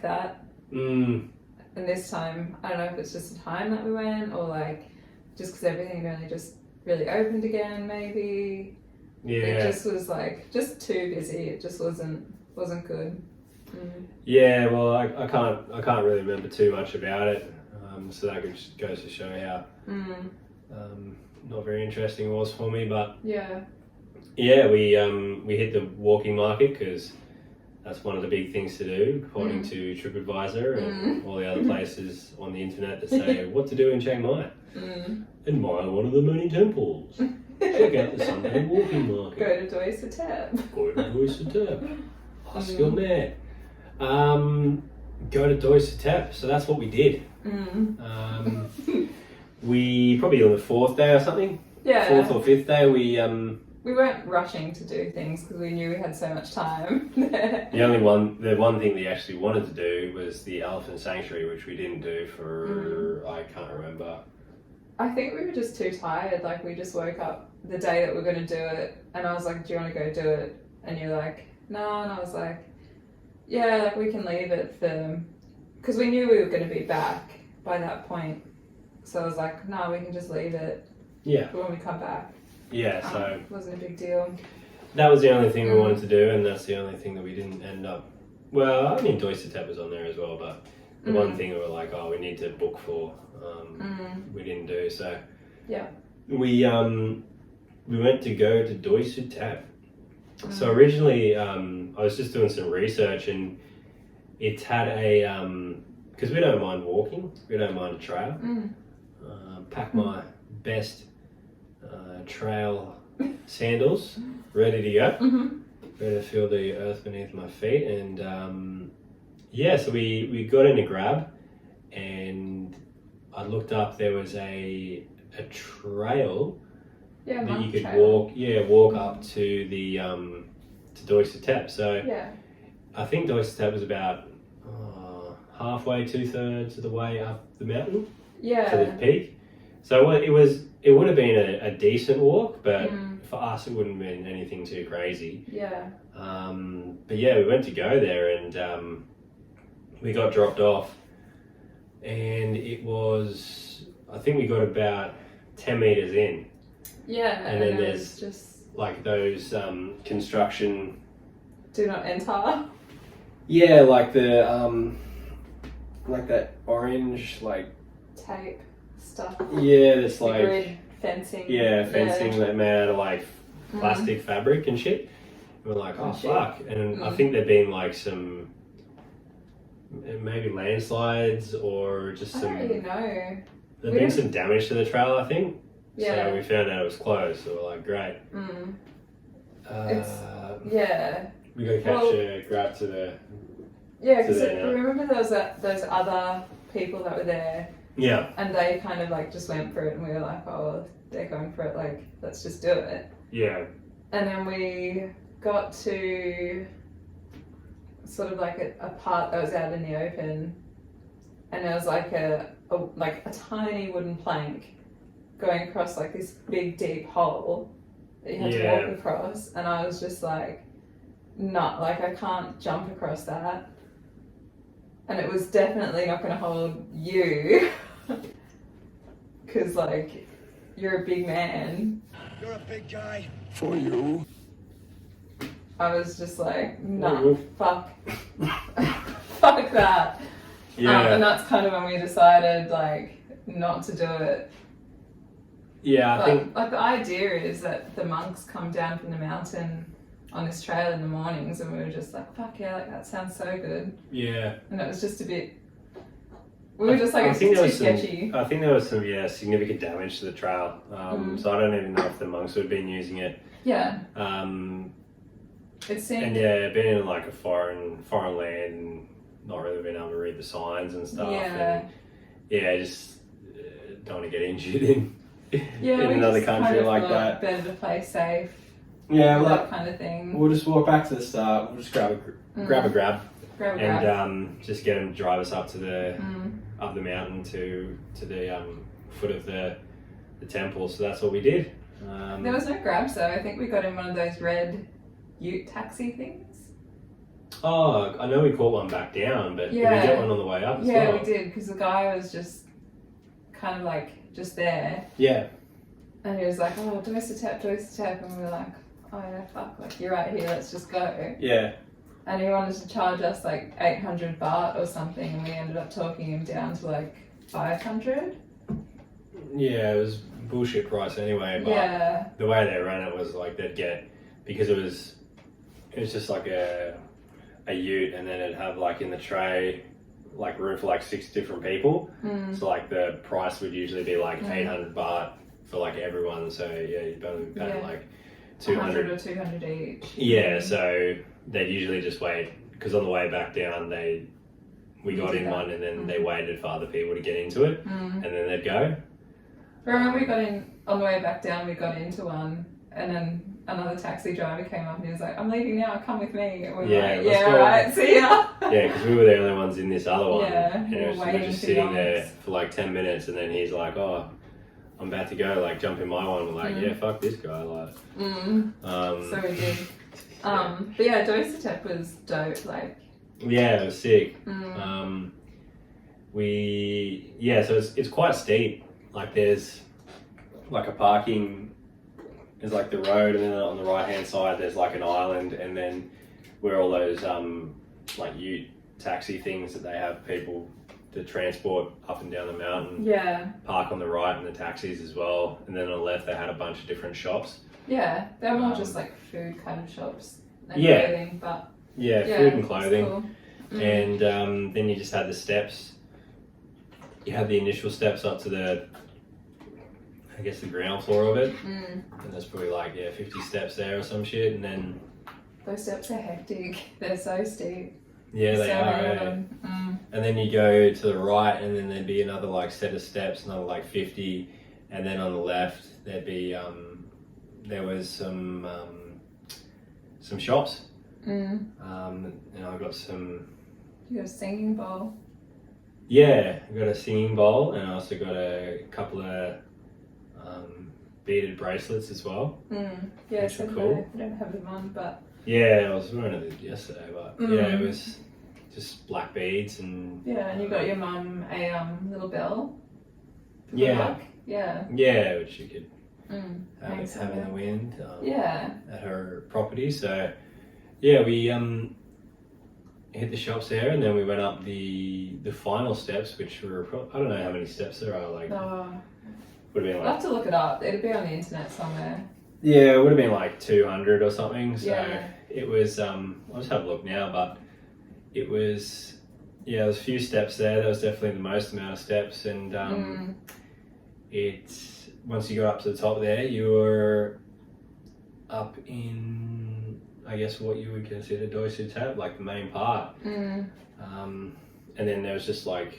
that. And this time, I don't know if it's just the time that we went, or like just because everything really opened again, maybe. Yeah. It just was like just too busy. It just wasn't good. Yeah, well, I can't really remember too much about it. So that just goes to show how not very interesting it was for me. But yeah, we hit the walking market because that's one of the big things to do, according to TripAdvisor and all the other places on the internet that say what to do in Chiang Mai. Admire one of the many temples. Check out the Sunday walking market. Go to Doi Sutep. Go to Doi Sutep. Ask your man. Go to Doi Sutep. So that's what we did. We probably on the 4th day or something. Yeah. 4th or 5th day we weren't rushing to do things because we knew we had so much time. The one thing we actually wanted to do was the elephant sanctuary, which we didn't do for I can't remember. I think we were just too tired. Like, we just woke up the day that we were going to do it, and I was like, "Do you want to go do it?" And you're like, "No," and I was like, "Yeah, like we can leave it for," because we knew we were going to be back by that point. So I was like, "No, we can just leave it." Yeah. For when we come back. Yeah, so it wasn't a big deal. that was the only thing we wanted to do, and that's the only thing that we didn't end up. Well, I mean, Doi Sutep was on there as well, but the one thing we were like, oh, we need to book for, we didn't do. So yeah, we went to go to Doi Sutep. So originally, I was just doing some research, and it's had a because we don't mind walking, we don't mind a trail. Pack my best trail sandals, ready to go, ready to feel the earth beneath my feet, and so we got in a grab, and I looked up. There was a trail that you could walk up to the to Doi Sutep. So I think Doi Sutep was about halfway, 2/3 of the way up the mountain to the peak. So it would have been a decent walk, but for us it wouldn't have been anything too crazy. But yeah, we went to go there, and we got dropped off, and it was, I think we got about 10 meters in. And then there's just like those construction. Do not enter. Yeah, like the like that orange Tape stuff. Yeah, it's the like grid fencing. Fencing that made out of like plastic fabric and shit. And we're like, oh fuck! And I think there'd been like some maybe landslides or just I some. don't really know. There'd been some damage to the trail, I think. Yeah. So we found out it was closed. So we're like, great. We go catch a grab to the. Yeah, because remember there was those other people that were there. Yeah. And they kind of like just went for it, and we were like, oh, they're going for it, like, let's just do it. Yeah. And then we got to sort of like a part that was out in the open, and there was like a tiny wooden plank going across like this big deep hole that you had to walk across, and I was just like, not like I can't jump across that. And it was definitely not going to hold you, because like you're a big man. You're a big guy. For you. I was just like, nah, fuck, fuck that. Yeah. And that's kind of when we decided like not to do it. Yeah, I think like the idea is that the monks come down from the mountain on this trail in the mornings, and we were just like, fuck yeah, like that sounds so good. Yeah. And it was just a bit, we were just like, it's too sketchy. I think there was some significant damage to the trail. So I don't even know if the monks would have been using it. Yeah. It seemed. And being in like a foreign land and not really being able to read the signs and stuff. Yeah. And just don't want to get injured in kind another country of like that. Better to play safe. Yeah, that kind of thing. We'll just walk back to the start. We'll just grab a grab. And just get them to drive us up to the up the mountain to the foot of the temple. So that's what we did. There was no grabs though. I think we got in one of those red ute taxi things. Oh, I know we caught one back down, but did we get one on the way up as well? Yeah, we did, because the guy was just kind of like just there. Yeah. And he was like, oh, Doi Sutep, and we were like, oh yeah, fuck, like you're right here, let's just go. Yeah. And he wanted to charge us like 800 baht or something, and we ended up talking him down to like 500. Yeah, it was bullshit price anyway, but the way they ran it was like they'd get, because it was just like a ute, and then it'd have like in the tray like room for like 6 different people. So like the price would usually be like 800 baht for like everyone. So you'd only pay like 200 or 200 each. Yeah, so they'd usually just wait, because on the way back down we got in one, and then they waited for other people to get into it, and then they'd go. Remember we got in, on the way back down, we got into one, and then another taxi driver came up and he was like, I'm leaving now, come with me. And we were like, yeah, alright, see ya. Yeah, because we were the only ones in this other one. Yeah, and we were just sitting there for like 10 minutes, and then he's like, oh, I'm about to go, like jump in my one. We're like, yeah, fuck this guy. Like, so we did. But yeah, Doi Sutep was dope, like. Yeah, it was sick. So it's quite steep. Like there's like a parking there's like the road, and then on the right hand side there's like an island, and then where all those like ute taxi things that they have people to transport up and down the mountain. Yeah. Park on the right, and the taxis as well, and then on the left they had a bunch of different shops. Yeah, they're more just like food kind of shops and Yeah. clothing, but Yeah, food and it's clothing. cool. And then you just had the steps. You had the initial steps up to the, I guess, the ground floor of it. And there's probably like 50 steps there or some shit, and then those steps are hectic. They're so steep. yeah, they so are. many of Eh? them. And then you go to the right, and then there'd be another like set of steps, another like 50, and then on the left there'd be there was some shops. And I got some. You got a singing bowl. Yeah, I got a singing bowl, and I also got a couple of beaded bracelets as well. Yeah, Which so are cool. I don't have them on, but Yeah, I was wearing it yesterday, but yeah, it was just black beads and yeah, and you got your mum a little bell. for Yeah. luck. Yeah. yeah, which you could have Hang in the somewhere. wind Yeah. at her property. So yeah, we hit the shops there, and then we went up the final steps, which were I don't know how many steps there are. Like Oh, would have been I'll like have to look it up. It'll be on the internet somewhere. yeah, it would have been like 200 or something. So Yeah. it was. I'll just have a look now, but it was. Yeah, there was a few steps there. That was definitely the most amount of steps, and it once you got up to the top there, you were up in, I guess, what you would consider Doi Sutep, like the main part. And then there was just like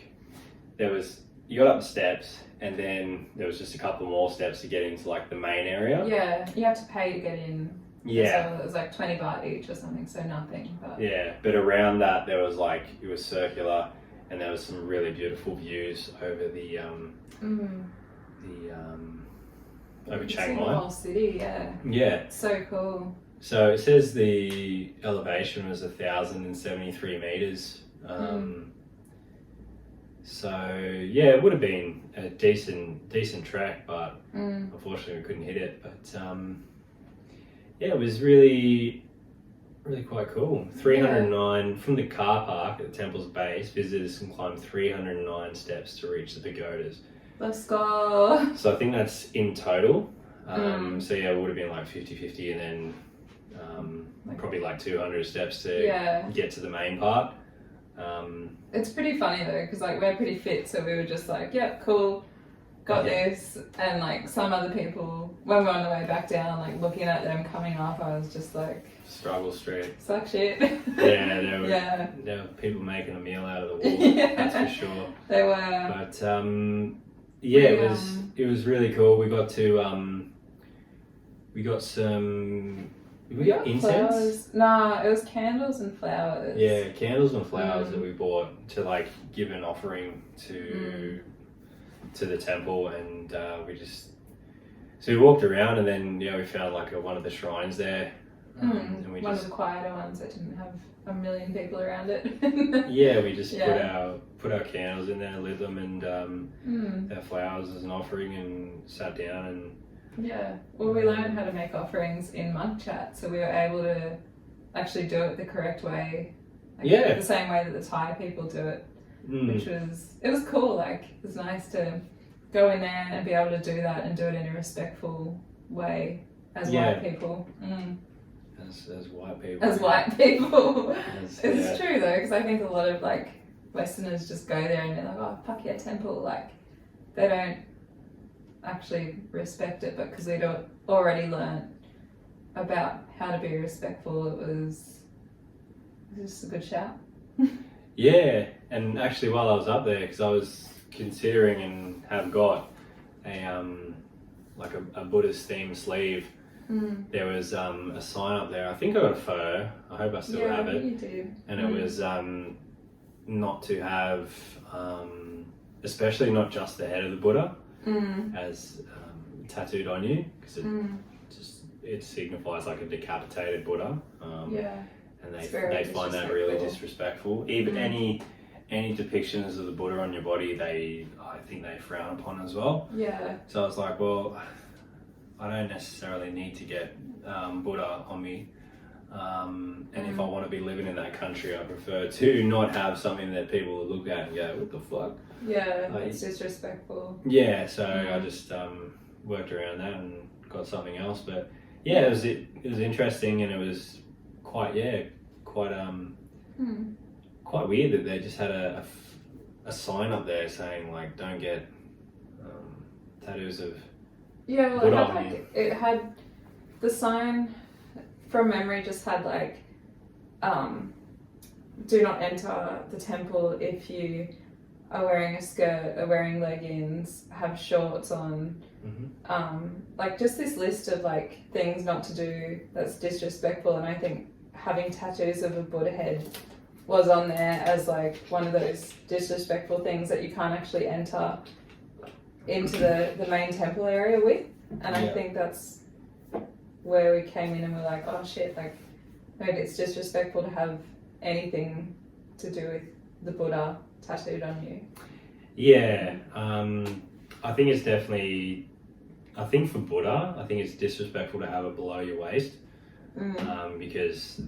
you got up the steps, and then there was just a couple more steps to get into like the main area. Yeah, you have to pay to get in. Yeah. So it was like 20 baht each or something, so nothing. But Yeah, but around that there was like it was circular, and there was some really beautiful views over the over you Chiang see the Mai. whole city, yeah. Yeah. So cool. So it says the elevation was 1,073 meters. So yeah, it would have been a decent track, but unfortunately we couldn't hit it. But yeah, it was really quite cool. 309 from the car park at the temple's base. Visitors can climb 309 steps to reach the pagodas. Let's go. So I think that's in total. So yeah, it would have been like 50-50, and then probably like 200 steps to get to the main part. It's pretty funny though, because like we're pretty fit, so we were just like, yep, cool, got this. And like some other people, when we were on the way back down, like looking at them coming up, I was just like, Struggle street. suck shit. Yeah, there were, Yeah. there were people making a meal out of the wall, that's for sure. They were. But yeah, it was really cool. We got to we got incense. Flowers. Nah, it was candles and flowers. Yeah, candles and flowers that we bought to like give an offering to the temple, and we walked around, and then we found like one of the shrines there. And we one just, of the quieter ones that didn't have a million people around it. yeah, we just put our candles in there, lit them, and our flowers as an offering, and sat down and. Yeah, well, we learned how to make offerings in monk chat, so we were able to actually do it the correct way, like the same way that the Thai people do it, which was cool. Like, it was nice to go in there and be able to do that and do it in a respectful way as white people. As white people. As white people. It's true though, because I think a lot of like Westerners just go there and they're like, oh, fuck yeah, temple. Like, they don't actually respect it, but because they'd already learned about how to be respectful, it was just a good shout. Yeah, and actually while I was up there, because I was considering and have got a Buddhist themed sleeve, there was a sign up there. I think I got a photo. I hope I still have it. You do. And it was not to have, especially not just the head of the Buddha as tattooed on you, because it signifies like a decapitated Buddha. And they find that really disrespectful. Even any depictions of the Buddha on your body, I think they frown upon as well. Yeah. So I was like, well, I don't necessarily need to get Buddha on me. And if I want to be living in that country, I prefer to not have something that people will look at and go, what the fuck? Yeah, it's disrespectful. Yeah, so I just worked around that and got something else. But yeah, it was interesting, and it was quite weird that they just had a sign up there saying like, don't get tattoos of Buddha. It had the sign from memory just had like, do not enter the temple if you are wearing a skirt, are wearing leggings, have shorts on, like just this list of like things not to do that's disrespectful. And I think having tattoos of a Buddha head was on there as like one of those disrespectful things that you can't actually enter into the main temple area with. And I think that's where we came in and we're like, oh shit, like maybe it's disrespectful to have anything to do with the Buddha tattooed on you. Yeah, I think it's definitely, I think for Buddha, I think it's disrespectful to have it below your waist, because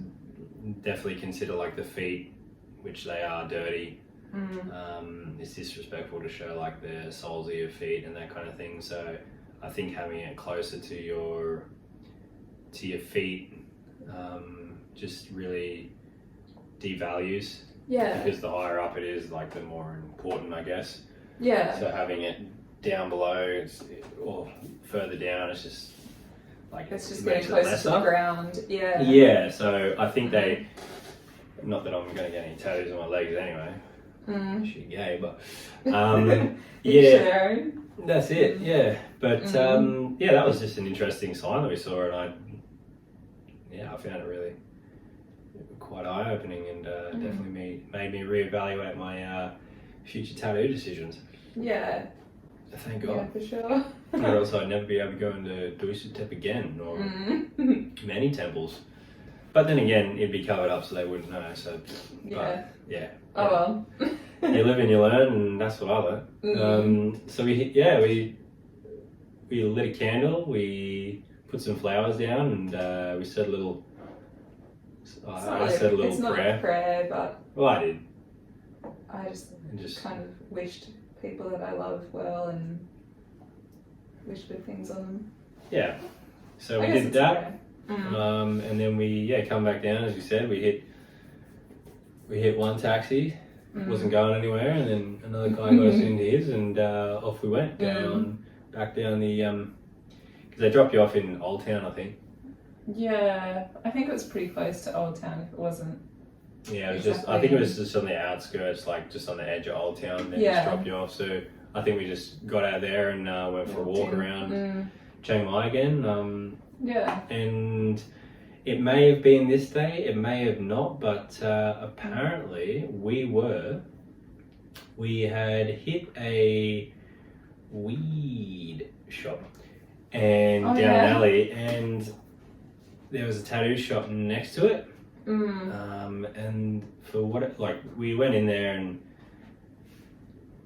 definitely consider like the feet, which they are dirty. It's disrespectful to show like the soles of your feet and that kind of thing. So I think having it closer to your feet just really devalues. Yeah. Because the higher up it is, like the more important, I guess. Yeah. So having it down below or further down, it's just like it's just getting closer to the ground. Yeah. Yeah. So I think they, not that I'm going to get any tattoos on my legs anyway. She's gay, but yeah, that's it. Yeah, but yeah, that was just an interesting sign that we saw, and I found it really quite eye-opening, and definitely made me reevaluate my future tattoo decisions. Yeah. Thank God. Yeah, for sure. Or else I'd never be able to go into Doi Sutep again, or many temples. But then again, it'd be covered up so they wouldn't know. So yeah. Oh well. You live and you learn, and that's what I learned. So we lit a candle, we put some flowers down, and we said a little. I said a little it's prayer. Not a prayer, but well, I did. I just kind of wished people that I love well and wished good things on them. Yeah. So we did that. And then we come back down, as we said. We hit one taxi, wasn't going anywhere, and then another guy got us into his, and off we went back down the because they drop you off in Old Town, I think. Yeah, I think it was pretty close to Old Town. If it wasn't. Yeah, it was just. I think it was just on the outskirts, like just on the edge of Old Town, and then just drop you off. So I think we just got out there and went for a walk around Chiang Mai again. Yeah. And it may have been this day, it may have not, but apparently we had hit a weed shop and down an alley, and there was a tattoo shop next to it. And for we went in there and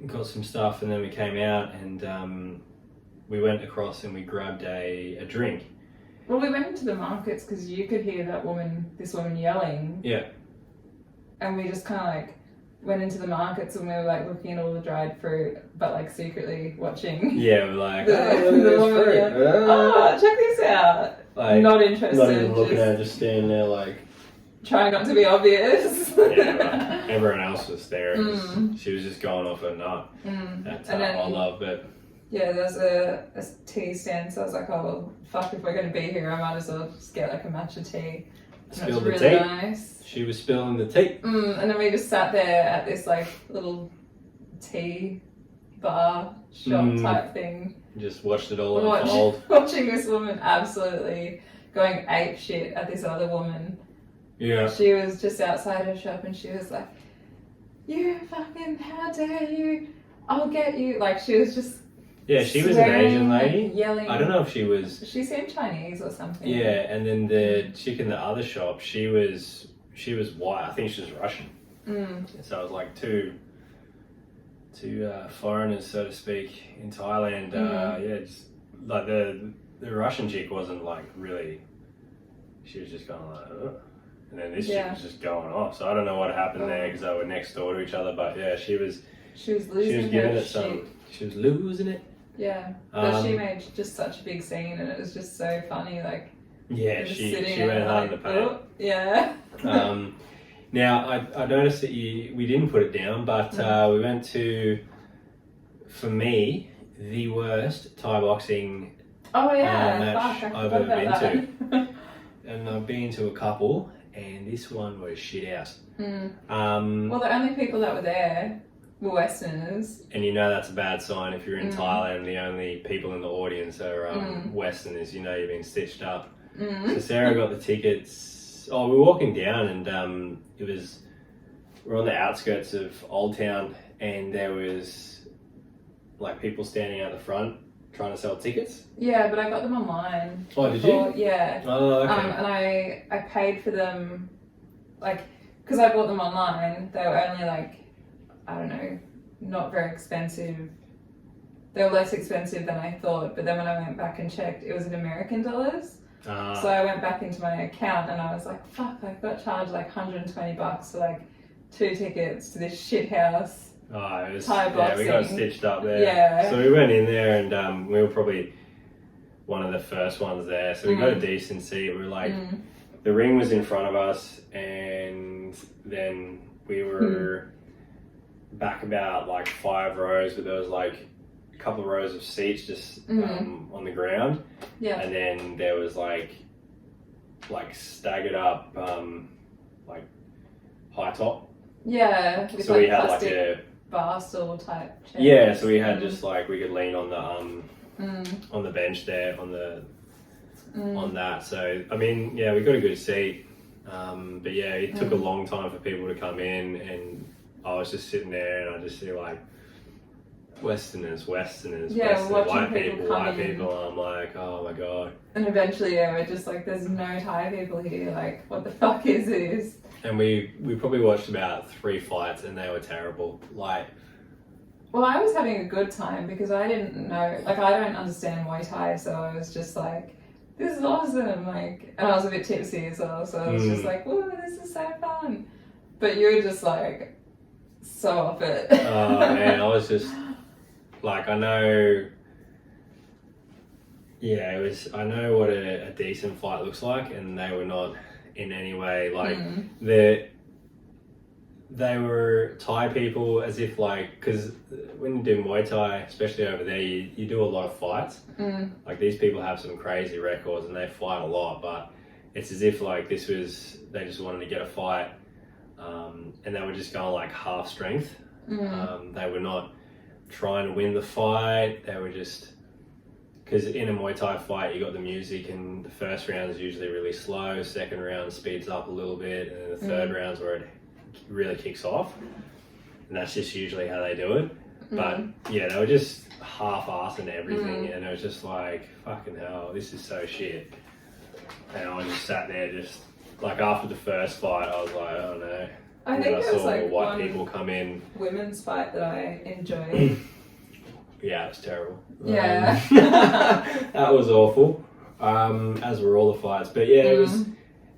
got some stuff, and then we came out and we went across and we grabbed a drink. Well, we went into the markets because you could hear this woman yelling. Yeah. And we just kind of like went into the markets and we were like looking at all the dried fruit, but like secretly watching. Yeah, we're like, the woman fruit. Oh, check this out. Like, not interested. Not even looking at it, just standing there like. Trying not to be obvious. Yeah, everyone else was there. She was just going off her nut. That's I love it. Yeah, there's a tea stand, so I was like, oh, well, fuck, if we're going to be here, I might as well just get like a matcha tea. Spilled the really tea. Nice. She was spilling the tea. And then we just sat there at this like little tea bar shop type thing. Just watched it all unfold. Watching this woman absolutely going ape shit at this other woman. Yeah. She was just outside her shop and she was like, you fucking, how dare you? I'll get you. Like, she was just. Yeah, she was an Asian lady. Yelling. I don't know if she was. She seemed Chinese or something. Yeah, and then the chick in the other shop, she was white. I think she was Russian. So it was like two foreigners, so to speak, in Thailand. Yeah, just like the Russian chick wasn't like really. She was just going like, oh. And then this chick was just going off. So I don't know what happened there because they were next door to each other. But yeah, she was losing giving her it some. shit. She was losing it. Yeah, but she made just such a big scene, and it was just so funny. Like, yeah, she went hard in the paint. Oh, yeah. Now I noticed that we didn't put it down, but we went to, for me, the worst Thai boxing match I've ever been to. And I've been to a couple, and this one was shit house. Well, the only people that were there were Westerners. And you know that's a bad sign if you're in Thailand, the only people in the audience are Westerners, you know you've been stitched up. So Sarah got the tickets. Oh, we were walking down and we're on the outskirts of Old Town, and there was like people standing out the front trying to sell tickets. Yeah, but I got them online. Oh, did you? Yeah. Oh, okay. And I paid for them, like, because I bought them online. They were only like, I don't know, not very expensive. They were less expensive than I thought. But then when I went back and checked, it was in American dollars. So I went back into my account and I was like, fuck, I got charged like $120 for like 2 tickets to this shit house. Oh, it was, Thai boxing. We got stitched up there. Yeah. So we went in there and we were probably one of the first ones there. So we got a decent seat. We were like, the ring was in front of us, and then we were back about like 5 rows, but there was like a couple of rows of seats just on the ground. Yeah. And then there was like staggered up like high top. Yeah. With So like we had plastic like a bar stool type chairs. Yeah, so we had just like we could lean on the bench there on that. So I mean, yeah, we got a good seat, but yeah, it took a long time for people to come in, and I was just sitting there and I just see like Westerners, yeah, white people. I'm like, oh my god. And eventually, yeah, we're just like, there's no Thai people here. Like, what the fuck is this? And we probably watched about 3 fights, and they were terrible. Like, well, I was having a good time because I didn't know, like, I don't understand Muay Thai, so I was just like, this is awesome, like, and I was a bit tipsy as well, so I was just like, whoa, this is so fun. But you were just like, so off it. Oh man, I was just like, I know what a decent fight looks like, and they were not in any way like they were Thai people, as if like, because when you do Muay Thai, especially over there, you do a lot of fights. Like, these people have some crazy records and they fight a lot, but it's as if like they just wanted to get a fight, and they were just going like half strength. They were not trying to win the fight. They were just, because in a Muay Thai fight you got the music, and the first round is usually really slow, second round speeds up a little bit, and then the third round's where it really kicks off, and that's just usually how they do it. But yeah, they were just half-assing everything, and it was just like, fucking hell, this is so shit. And I just sat there, just like, after the first fight I was like, oh no. I think I it was saw like white people come in. Women's fight that I enjoyed. Yeah, it was terrible. Yeah. That was awful, as were all the fights. But yeah, it was,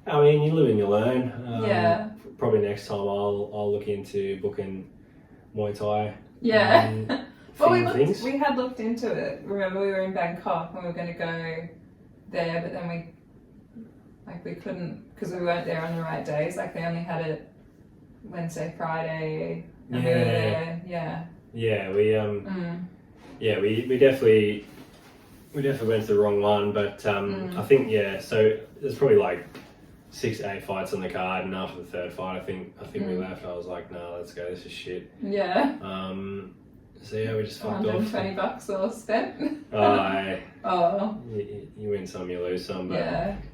I mean, you live and you learn. Yeah. Probably next time I'll look into booking Muay Thai. Yeah. Well, we had looked into it. Remember, we were in Bangkok and we were going to go there, but then we couldn't, because we weren't there on the right days. Like, they only had it Wednesday, Friday, and we were there. Yeah. Yeah, we definitely went to the wrong one, but I think, yeah, so there's probably like 6 to 8 fights on the card, and after the third fight, I think we left. I was like, no, let's go, this is shit. Yeah. So yeah, we just fucked off. $120 all spent. Oh. You win some, you lose some, but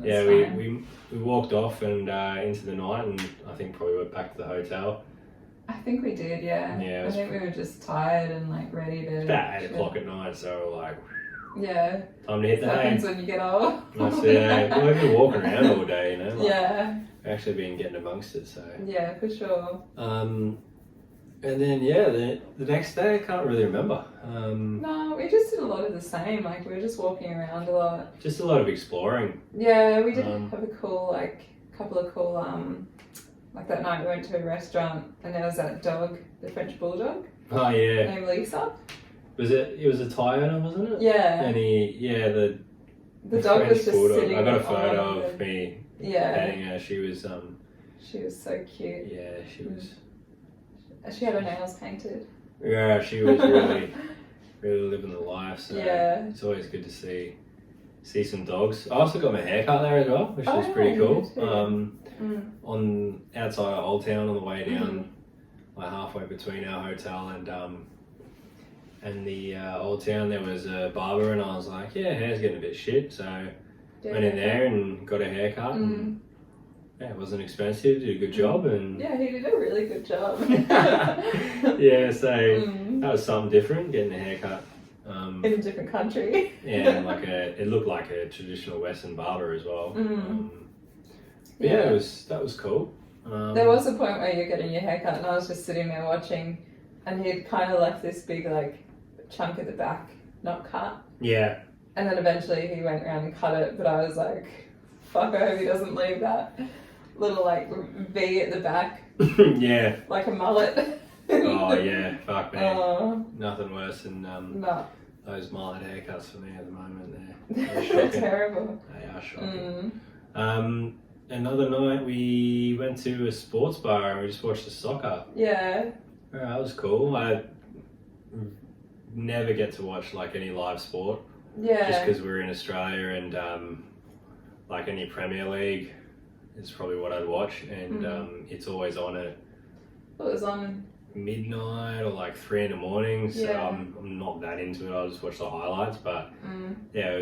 yeah, we walked off and into the night, and I think probably went back to the hotel. I think we did, yeah. I think we were just tired and like ready to. It's about 8 o'clock at night, so we're like, yeah. Time to hit the hay. Happens when you get old. That's it. Well, we've been walking around all day, you know. Like, yeah. we've actually been getting amongst it, so. Yeah, for sure. And then the next day I can't really remember. No, we just did a lot of the same. Like we were just walking around a lot. Just a lot of exploring. Yeah, we did have a cool couple of cool like that night we went to a restaurant and there was that dog, the French bulldog. Oh yeah. Named Lisa. It was a Thai owner, wasn't it? Yeah. And the dog French was just bulldog. sitting. I got a photo of me petting her. She was so cute. Yeah, she was. She had her nails painted. Yeah, she was really living the life. So yeah. It's always good to see some dogs. I also got my hair cut there as well, which was pretty cool. On outside of Old Town on the way down, like halfway between our hotel and the Old Town, there was a barber, and I was like, yeah, hair's getting a bit shit, so went in there and got a haircut. And, yeah, it wasn't expensive, did a good job, and yeah, he did a really good job. yeah, so that was something different, getting a haircut in a different country. Yeah, and it looked like a traditional Western barber as well. Yeah, that was cool. There was a point where you're getting your haircut, and I was just sitting there watching, and he'd kind of left this big chunk at the back not cut. Yeah. And then eventually he went around and cut it, but I was like, fuck, I hope he doesn't leave that little V at the back. Yeah. Like a mullet. Oh yeah, fuck man. Nothing worse than no. those mullet haircuts for me at the moment. They're terrible. They are shocking. Another night we went to a sports bar and we just watched the soccer. Yeah. That was cool. I never get to watch any live sport. Yeah. Just because we're in Australia and any Premier League is probably what I'd watch, and it's always on at. It was on midnight or 3 in the morning, so yeah. I'm not that into it. I'll just watch the highlights, but yeah, it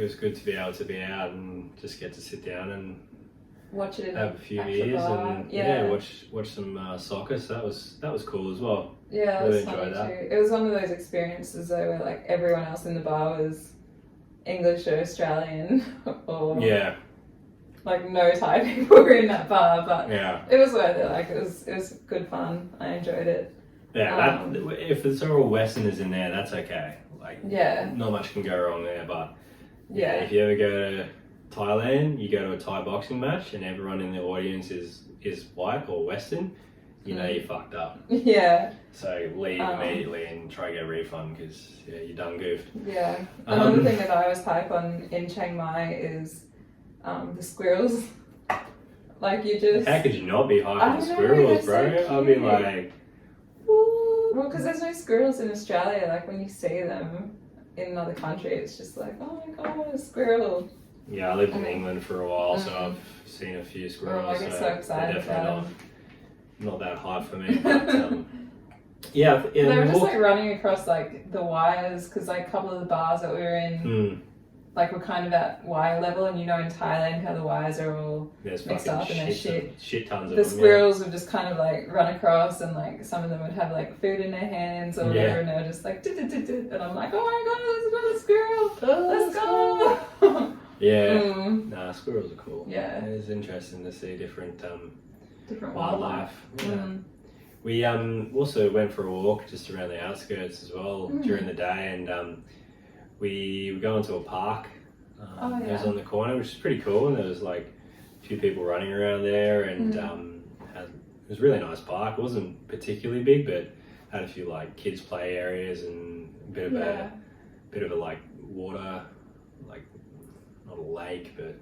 was good to be able to be out and just get to sit down and watch it, have a few beers, and watch some soccer. So that was cool as well. Yeah, really it was enjoyed that. Too. It was one of those experiences though where everyone else in the bar was English or Australian or no Thai people were in that bar, but it was worth it. It was good fun. I enjoyed it. Yeah, if it's all Westerners in there, that's okay. Not much can go wrong there. But if you ever go to Thailand, you go to a Thai boxing match, and everyone in the audience is white or Western. You know you fucked up. Yeah. So leave immediately and try to get a refund because you done goofed. Yeah. Another thing that I was hype on in Chiang Mai is the squirrels. You just. How could you not be hype on squirrels, bro? So I'd be like. Well, because there's no squirrels in Australia. When you see them in another country, it's just oh my god, a squirrel. Yeah, I lived in England for a while, so I've seen a few squirrels. I get so excited they're definitely about them. Not that hard for me. But, yeah, they were just running across the wires because a couple of the bars that we were in were kind of at wire level, and in Thailand how the wires are all mixed up and they're shit tons of the them. squirrels would just kind of run across, and some of them would have food in their hands or whatever, and they were just and I'm like, oh my god, there's another squirrel, let's go. Yeah. Nah, squirrels are cool. Yeah. It is interesting to see different wildlife. Yeah. We also went for a walk just around the outskirts as well during the day, and we were going to a park. It was on the corner, which is pretty cool, and there was a few people running around there, and it was a really nice park. It wasn't particularly big, but had a few kids play areas and a bit of a water, not a lake, but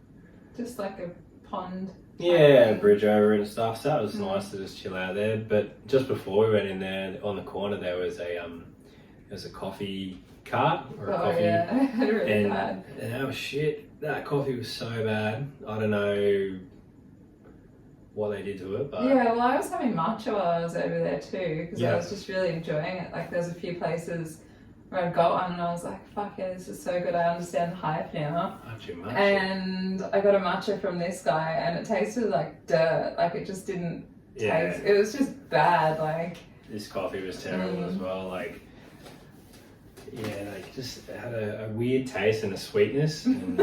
just a pond. Yeah, bridge over and stuff. So that was nice to just chill out there. But just before we went in there, on the corner there was a coffee cart or a coffee. Yeah, I had it really bad. And that was shit. That coffee was so bad. I don't know what they did to it, but yeah. Well, I was having matcha while I was over there too because I was just really enjoying it. There's a few places where I got one and I was like, fuck yeah, this is so good. I understand the hype now. Matcha. And I got a matcha from this guy and it tasted like dirt. It just didn't taste. It was just bad. This coffee was terrible as well. Just had a weird taste and a sweetness. And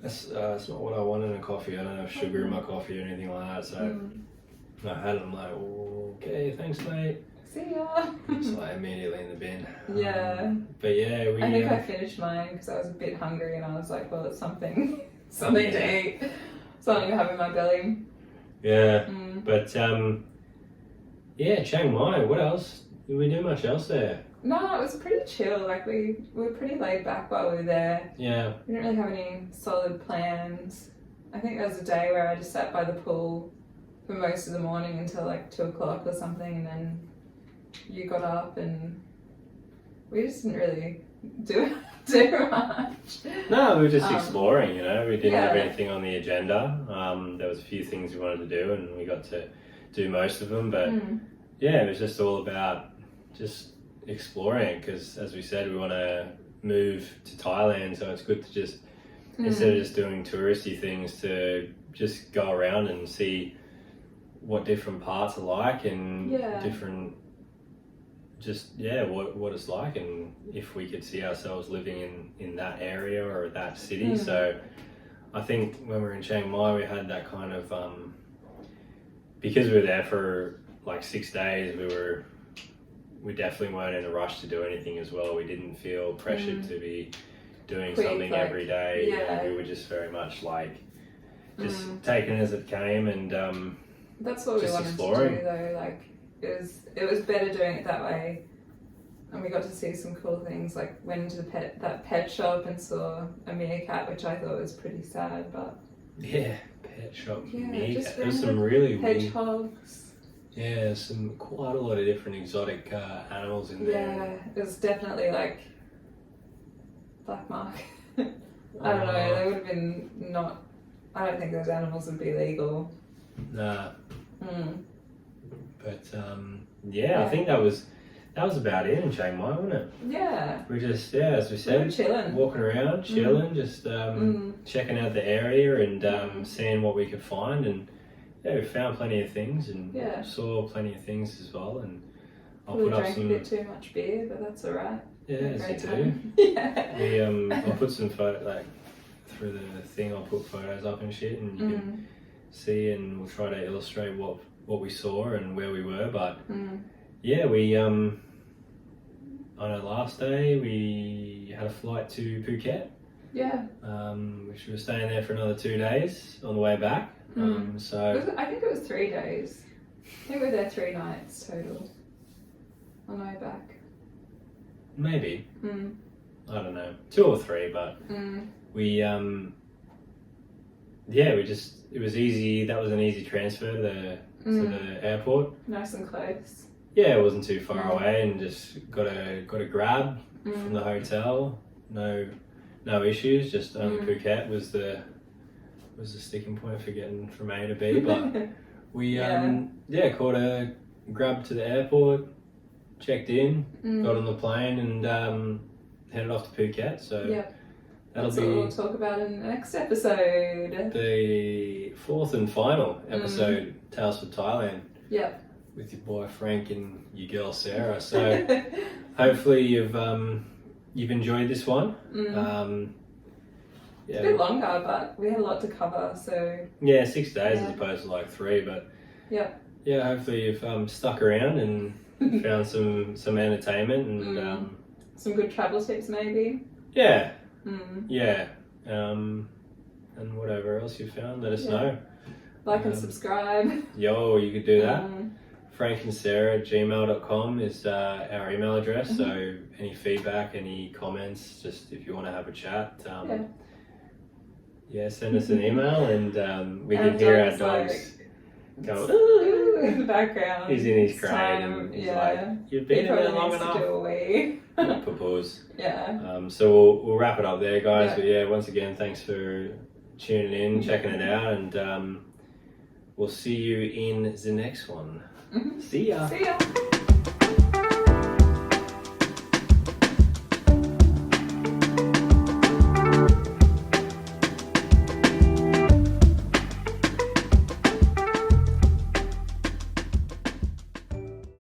that's not what I want in a coffee. I don't have sugar in my coffee or anything like that. So I had it, I'm like, okay, thanks, mate. See ya. So I immediately in the bin. Yeah. But yeah, we. I think I finished mine because I was a bit hungry and I was like, well, it's something to eat, something to have in my belly. Yeah, but yeah, Chiang Mai. What else? Did we do much else there? No, it was pretty chill. Like we were pretty laid back while we were there. Yeah. We didn't really have any solid plans. I think there was a day where I just sat by the pool for most of the morning until like 2 o'clock or something, and then you got up and we just didn't really do much. No, we were just exploring, you know. We didn't have anything on the agenda. There was a few things we wanted to do and we got to do most of them, but yeah, it was just all about just exploring, because as we said, we want to move to Thailand, so it's good to just instead of just doing touristy things, to just go around and see what different parts are like and different what it's like, and if we could see ourselves living in that area or that city. So I think when we were in Chiang Mai, we had that kind of because we were there for like 6 days, we definitely weren't in a rush to do anything as well. We didn't feel pressured to be doing something every day. Yeah. We were just very much like just taking it as it came, and that's what we wanted exploring. to do though. Like it was better doing it that way, and we got to see some cool things. Like went into that pet shop and saw a meerkat, which I thought was pretty sad, but yeah, pet shop meerkat. just There's some really hedgehogs. Yeah, there's quite a lot of different exotic animals in there. Yeah, it was definitely like black market. I don't know. They would have been not. I don't think those animals would be legal. Nah. But I think that was about it in Chiang Mai, wasn't it? Yeah. We just as we said, we were chilling, walking around, chilling, just checking out the area and seeing what we could find, and we found plenty of things and saw plenty of things as well. And I'll we put up drank some. a bit too much beer, but that's alright. Yeah, as you do. Yeah. I'll put some photo through the thing. I'll put photos up and shit, and you can see, and we'll try to illustrate what we saw and where we were. But yeah, we on our last day we had a flight to Phuket. Yeah. Which we were staying there for another 2 days on the way back. So I think it was 3 days. I think we were there 3 nights total on the way back. Maybe. I don't know, 2 or 3, but we it was easy. That was an easy transfer to the airport. Nice and close. Yeah, it wasn't too far away, and just got a grab from the hotel. No issues. Just Phuket was the sticking point for getting from A to B. But we caught a grab to the airport, checked in, got on the plane, and headed off to Phuket. So that's what we'll talk about in the next episode. The 4th and final episode, Tales from Thailand. Yep. With your boy Frank and your girl Sarah. So hopefully you've enjoyed this one. It's a bit longer, but we had a lot to cover. So 6 days as opposed to like 3. But hopefully you've stuck around and found some entertainment and some good travel tips maybe. And whatever else you found, let us know. Like and subscribe. You could do that. Frank and Sarah at gmail.com is our email address. So any feedback, any comments, just if you want to have a chat, send us an email, and we can hear our dogs go in the background. He's in his crate and he's like, you've been in there long enough. Propose. So we'll wrap it up there, guys. But once again, thanks for tuning in, checking it out, and we'll see you in the next one. See ya.